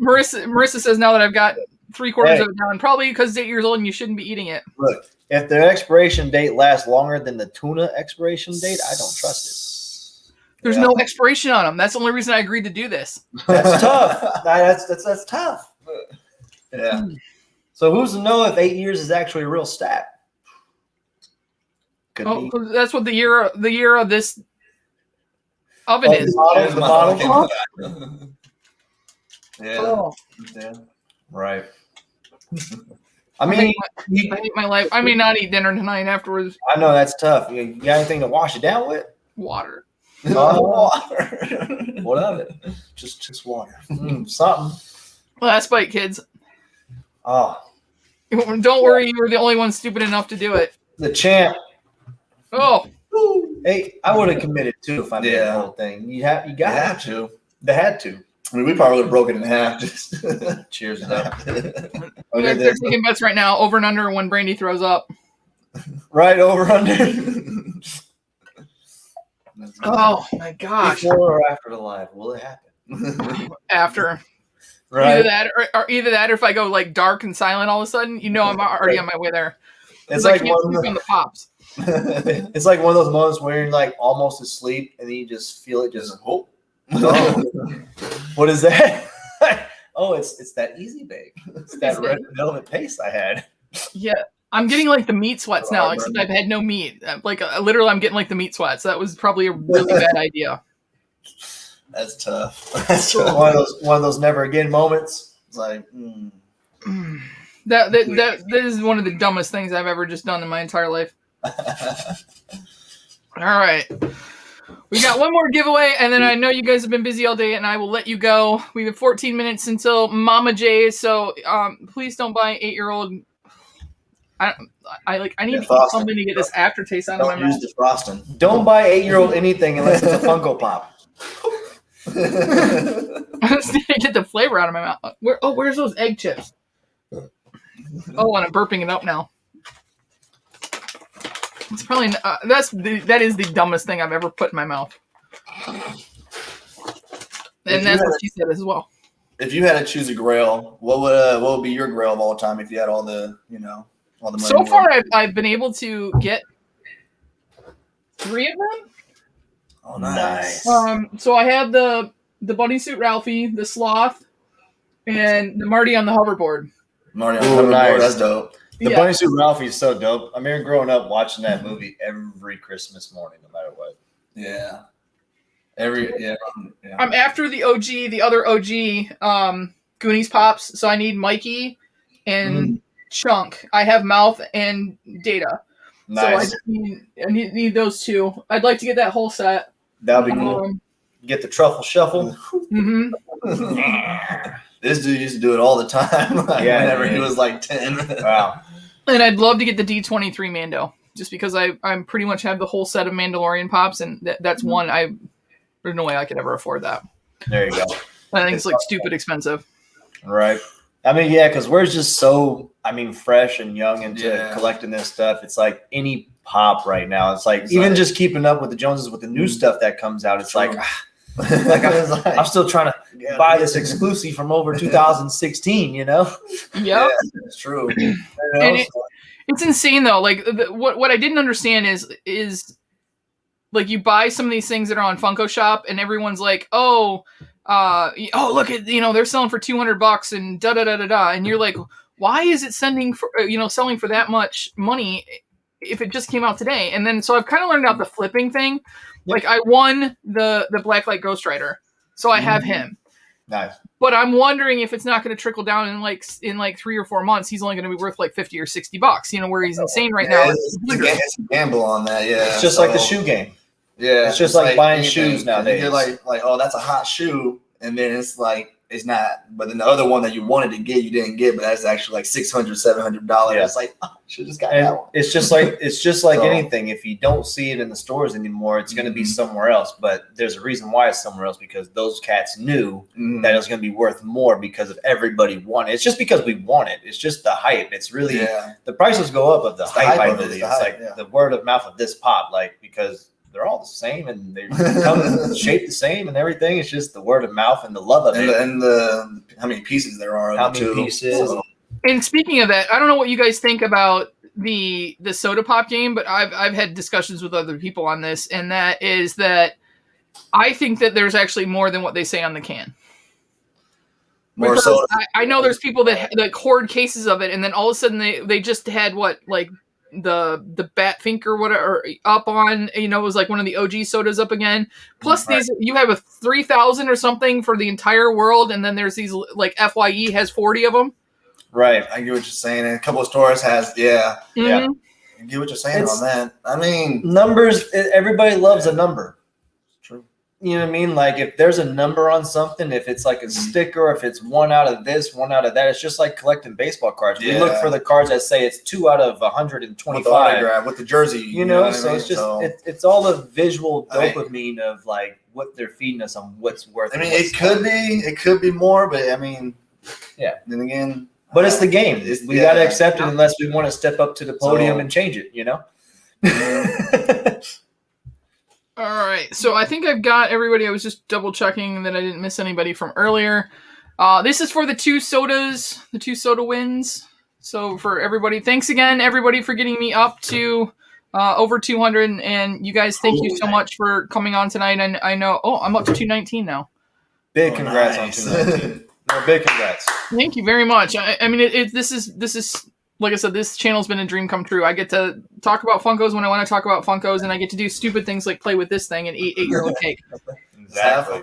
Marissa says now that I've got 3/4 of it down, probably because it's 8 years old and you shouldn't be eating it. Look, if the expiration date lasts longer than the tuna expiration date, I don't trust it. There's no expiration on them. That's the only reason I agreed to do this. That's tough. That's tough. Yeah. So who's to know if 8 years is actually a real stat? Could be. That's what the year of this oven is. The model. Yeah. Oh. Yeah. Right. I mean, I hate my life. I may not eat dinner tonight afterwards. I know that's tough. You got anything to wash it down with? Water. Water. What of it? Just water. Something. Last bite, kids. Oh, Don't worry, you were the only one stupid enough to do it. the champ. Oh. Hey, I would have committed too if I did the Yeah. whole thing. You got You have to. They had to. I mean, we probably would have broken it in half. Just Cheers it up. They're taking bets right now, over and under when Brandy throws up. Right over under. Oh my gosh. Before or after the live? Will it happen? After. Right. Either that or if I go like dark and silent all of a sudden, I'm already on my way there. It's I like can't sleep on the pops. it's like one of those moments where you're like almost asleep and then you just feel it just Oh. What is that? Oh, it's that easy bake. It's that red velvet paste I had. Yeah. I'm getting like the meat sweats now, except I've had no meat. Literally, I'm getting like the meat sweats. That was probably a really bad idea. That's tough. One of those never again moments. It's like, That is one of the dumbest things I've ever just done in my entire life. All right. We got one more giveaway, and then I know you guys have been busy all day, and I will let you go. We have 14 minutes until Mama J's, so please don't buy 8-year-old. I need to eat something to get this aftertaste out of my mouth. Use the frosting. Don't buy 8-year-old anything unless it's a Funko Pop. I just need to get the flavor out of my mouth. Where's those egg chips? Oh, and I'm burping it up now. It's probably that is the dumbest thing I've ever put in my mouth. And that's what she said as well. If you had to choose a grail, what would be your grail of all time if you had all the money? So far, I've been able to get 3 of them. Oh, nice. So I have the bunny suit Ralphie, the sloth, and the Marty on the hoverboard. Marty on the hoverboard, nice. That's dope. The Bunny Suit Ralphie is so dope. I mean, growing up watching that movie every Christmas morning, no matter what. Yeah. I'm after the other OG Goonies Pops, so I need Mikey and Chunk. I have Mouth and Data. Nice. So I just need those 2. I'd like to get that whole set. That'll be cool. Get the truffle shuffle. Mm-hmm. This dude used to do it all the time. Whenever he was like 10. Wow. And I'd love to get the D23 Mando, just because I pretty much have the whole set of Mandalorian Pops, and that's one there's no way I could ever afford that. There you go. I think it's like stupid expensive. Right. I mean, yeah, because we're just so, fresh and young into collecting this stuff. It's like any pop right now. It's like even just keeping up with the Joneses with the new stuff that comes out. It's like I'm still trying to buy this exclusive from over 2016, Yep. Yeah, it's true. And it's insane though. Like what I didn't understand is like you buy some of these things that are on Funko Shop and everyone's like, look at, they're selling for $200 and da da da da da, and you're like, why is it selling for that much money if it just came out today? And then so I've kind of learned out the flipping thing. Like I won the Blacklight Ghost Rider, so I have him. Nice. But I'm wondering if it's not going to trickle down in like 3 or 4 months. He's only going to be worth like $50 or $60. Where he's insane right now. It's a gamble on that. Yeah, it's just like the shoe game. Yeah, it's just like buying shoes nowadays. You're like, oh, that's a hot shoe, and then it's like it's not. But then the other one that you wanted to get, you didn't get, but that's actually like $600, $700. Yeah. It's like, oh, should just got that one. It's just like anything. If you don't see it in the stores anymore, it's going to be somewhere else. But there's a reason why it's somewhere else, because those cats knew that it was going to be worth more because of everybody wanted it. It's just because we want it. It's just the hype. It's really the prices go up of the hype. I believe it's like the word of mouth of this pop, like because they're all the same and they come shaped the same and everything. It's just the word of mouth and the love of it. And the how many pieces there are. How many pieces. So. And speaking of that, I don't know what you guys think about the soda pop game, but I've had discussions with other people on this, and that is that I think that there's actually more than what they say on the can. More Because soda. I know there's people that hoard cases of it, and then all of a sudden they just had the Bat Fink or whatever up on, it was like one of the OG sodas up again. Plus these, you have a 3,000 or something for the entire world, and then there's these like FYE has 40 of them. Right. I get what you're saying. And a couple of stores has, yeah. Mm-hmm. I get what you're saying on that. I mean, numbers. Everybody loves a number. True. You know what I mean? Like if there's a number on something, if it's like a sticker, if it's one out of this, one out of that, it's just like collecting baseball cards. We look for the cards that say it's 2 out of 125 with the autograph, with the jersey. You know, so it's just it's all the visual dopamine of like what they're feeding us on what's worth. I mean, it could be more, but I mean, then again. But it's the game. We got to accept it unless we want to step up to the podium and change it, All right. So I think I've got everybody. I was just double checking that I didn't miss anybody from earlier. This is for the 2 sodas, the 2 soda wins. So for everybody, thanks again, everybody, for getting me up to over 200. And you guys, thank you so much for coming on tonight. And I know, I'm up to 219 now. Big congrats on 219. No, big congrats. Thank you very much. I mean, this is like I said, this channel's been a dream come true. I get to talk about Funkos when I want to talk about Funkos, and I get to do stupid things like play with this thing and eat 8-year-old cake. Exactly.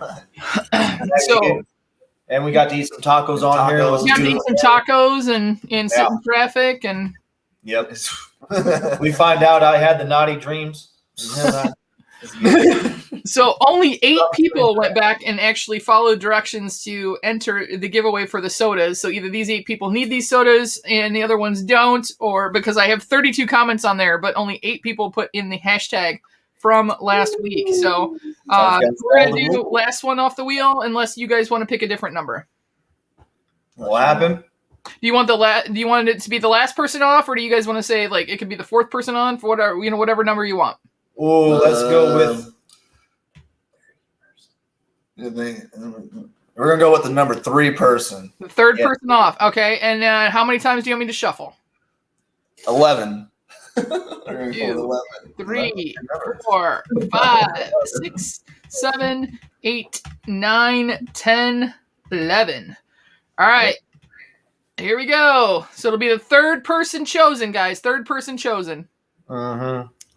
And we got to eat some tacos on here. We got to eat some tacos and sit in traffic and. Yep. We find out I had the naughty dreams. So only 8 people went back and actually followed directions to enter the giveaway for the sodas. So either these 8 people need these sodas and the other ones don't, or because I have 32 comments on there, but only 8 people put in the hashtag from last week. So we're going to do last one off the wheel unless you guys want to pick a different number. What happened? Do you want do you want it to be the last person off, or do you guys want to say like it could be the 4th person on for whatever number you want? Oh, let's go with. We're gonna go with the number 3 person. The 3rd person off, okay. And how many times do you want me to shuffle? 11. 2, 3, 4, 5, 6, 7, 8, 9, 10, 11. All right. Here we go. So it'll be the 3rd person chosen, guys. 3rd person chosen.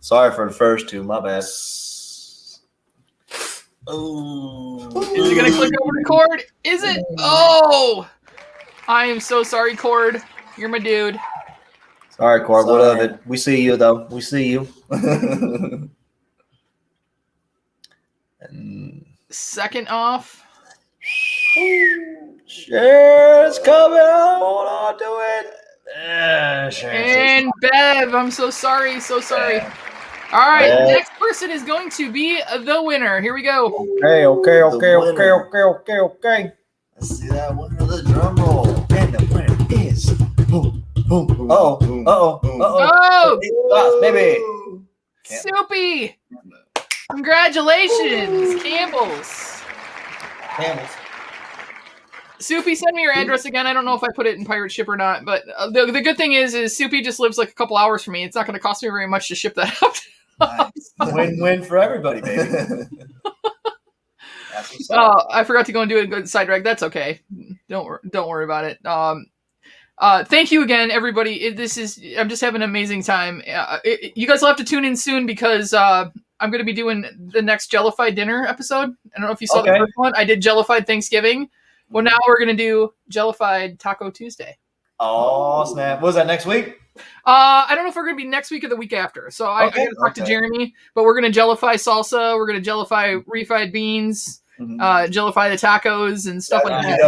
Sorry for the first 2. My bad. Oh. Is it going to click over to Cord? Is it? Oh! I am so sorry, Cord. You're my dude. Sorry, Cord. What of it? We see you, though. We see you. And 2nd off. Sharon's coming. Hold on to it. And Bev, I'm so sorry. So sorry. All right, the next person is going to be the winner. Here we go. Okay. Let's see that winner of the drum roll. And the winner is. Oh, baby. Soupy. Congratulations, Campbell's. Soupy, send me your address again. I don't know if I put it in pirate ship or not, but the good thing is Soupy just lives like a couple hours from me. It's not going to cost me very much to ship that out. Nice. Win-win for everybody, baby. I forgot to go and do a good side drag. That's okay. Don't worry about it. Thank you again, everybody. I'm just having an amazing time. You guys will have to tune in soon because I'm going to be doing the next Jellified dinner episode. I don't know if you saw the first one. I did Jellified Thanksgiving. Well, now we're going to do Jellified Taco Tuesday. Oh, snap. Was that next week? I don't know if we're going to be next week or the week after. So I got to talk to Jeremy, but we're going to Jellify salsa. We're going to Jellify refried beans, Jellify the tacos and stuff like that.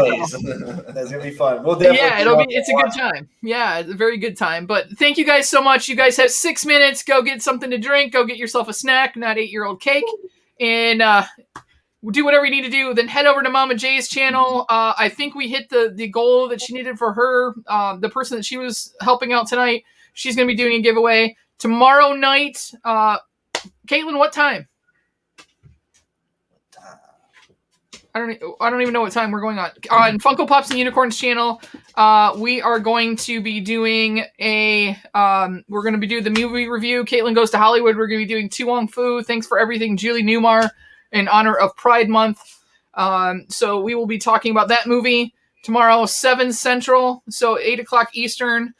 That's going to be fun. It's a good time. Yeah, it's a very good time. But thank you guys so much. You guys have 6 minutes. Go get something to drink. Go get yourself a snack, not 8-year-old cake. And, do whatever you need to do. Then head over to Mama J's channel. I think we hit the goal that she needed for her. The person that she was helping out tonight, she's going to be doing a giveaway tomorrow night. Caitlin, what time? I don't even know what time we're going on Funko Pops and Unicorns channel. We are going to be doing we're going to be doing the movie review. Caitlin Goes to Hollywood. We're going to be doing Tu Wong Fu. Thanks for everything, Julie Newmar, in honor of Pride Month. So we will be talking about that movie. tomorrow, 7 Central, so 8 o'clock Eastern.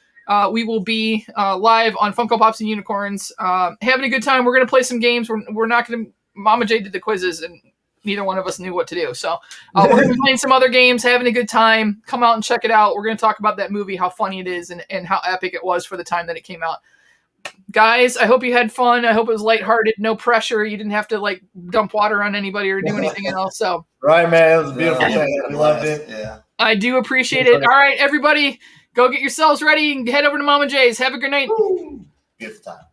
We will be live on Funko Pops and Unicorns, having a good time. We're going to play some games. We're not going to. Mama J did the quizzes, and neither one of us knew what to do. So we're going to be playing some other games, having a good time. Come out and check it out. We're going to talk about that movie, how funny it is, and how epic it was for the time that it came out. Guys, I hope you had fun. I hope it was lighthearted, no pressure. You didn't have to like dump water on anybody or do anything else. So right, man, it was a beautiful thing. We loved it. Yeah, I do appreciate it. All right, everybody, go get yourselves ready and head over to Mama J's. Have a good night. beautiful time.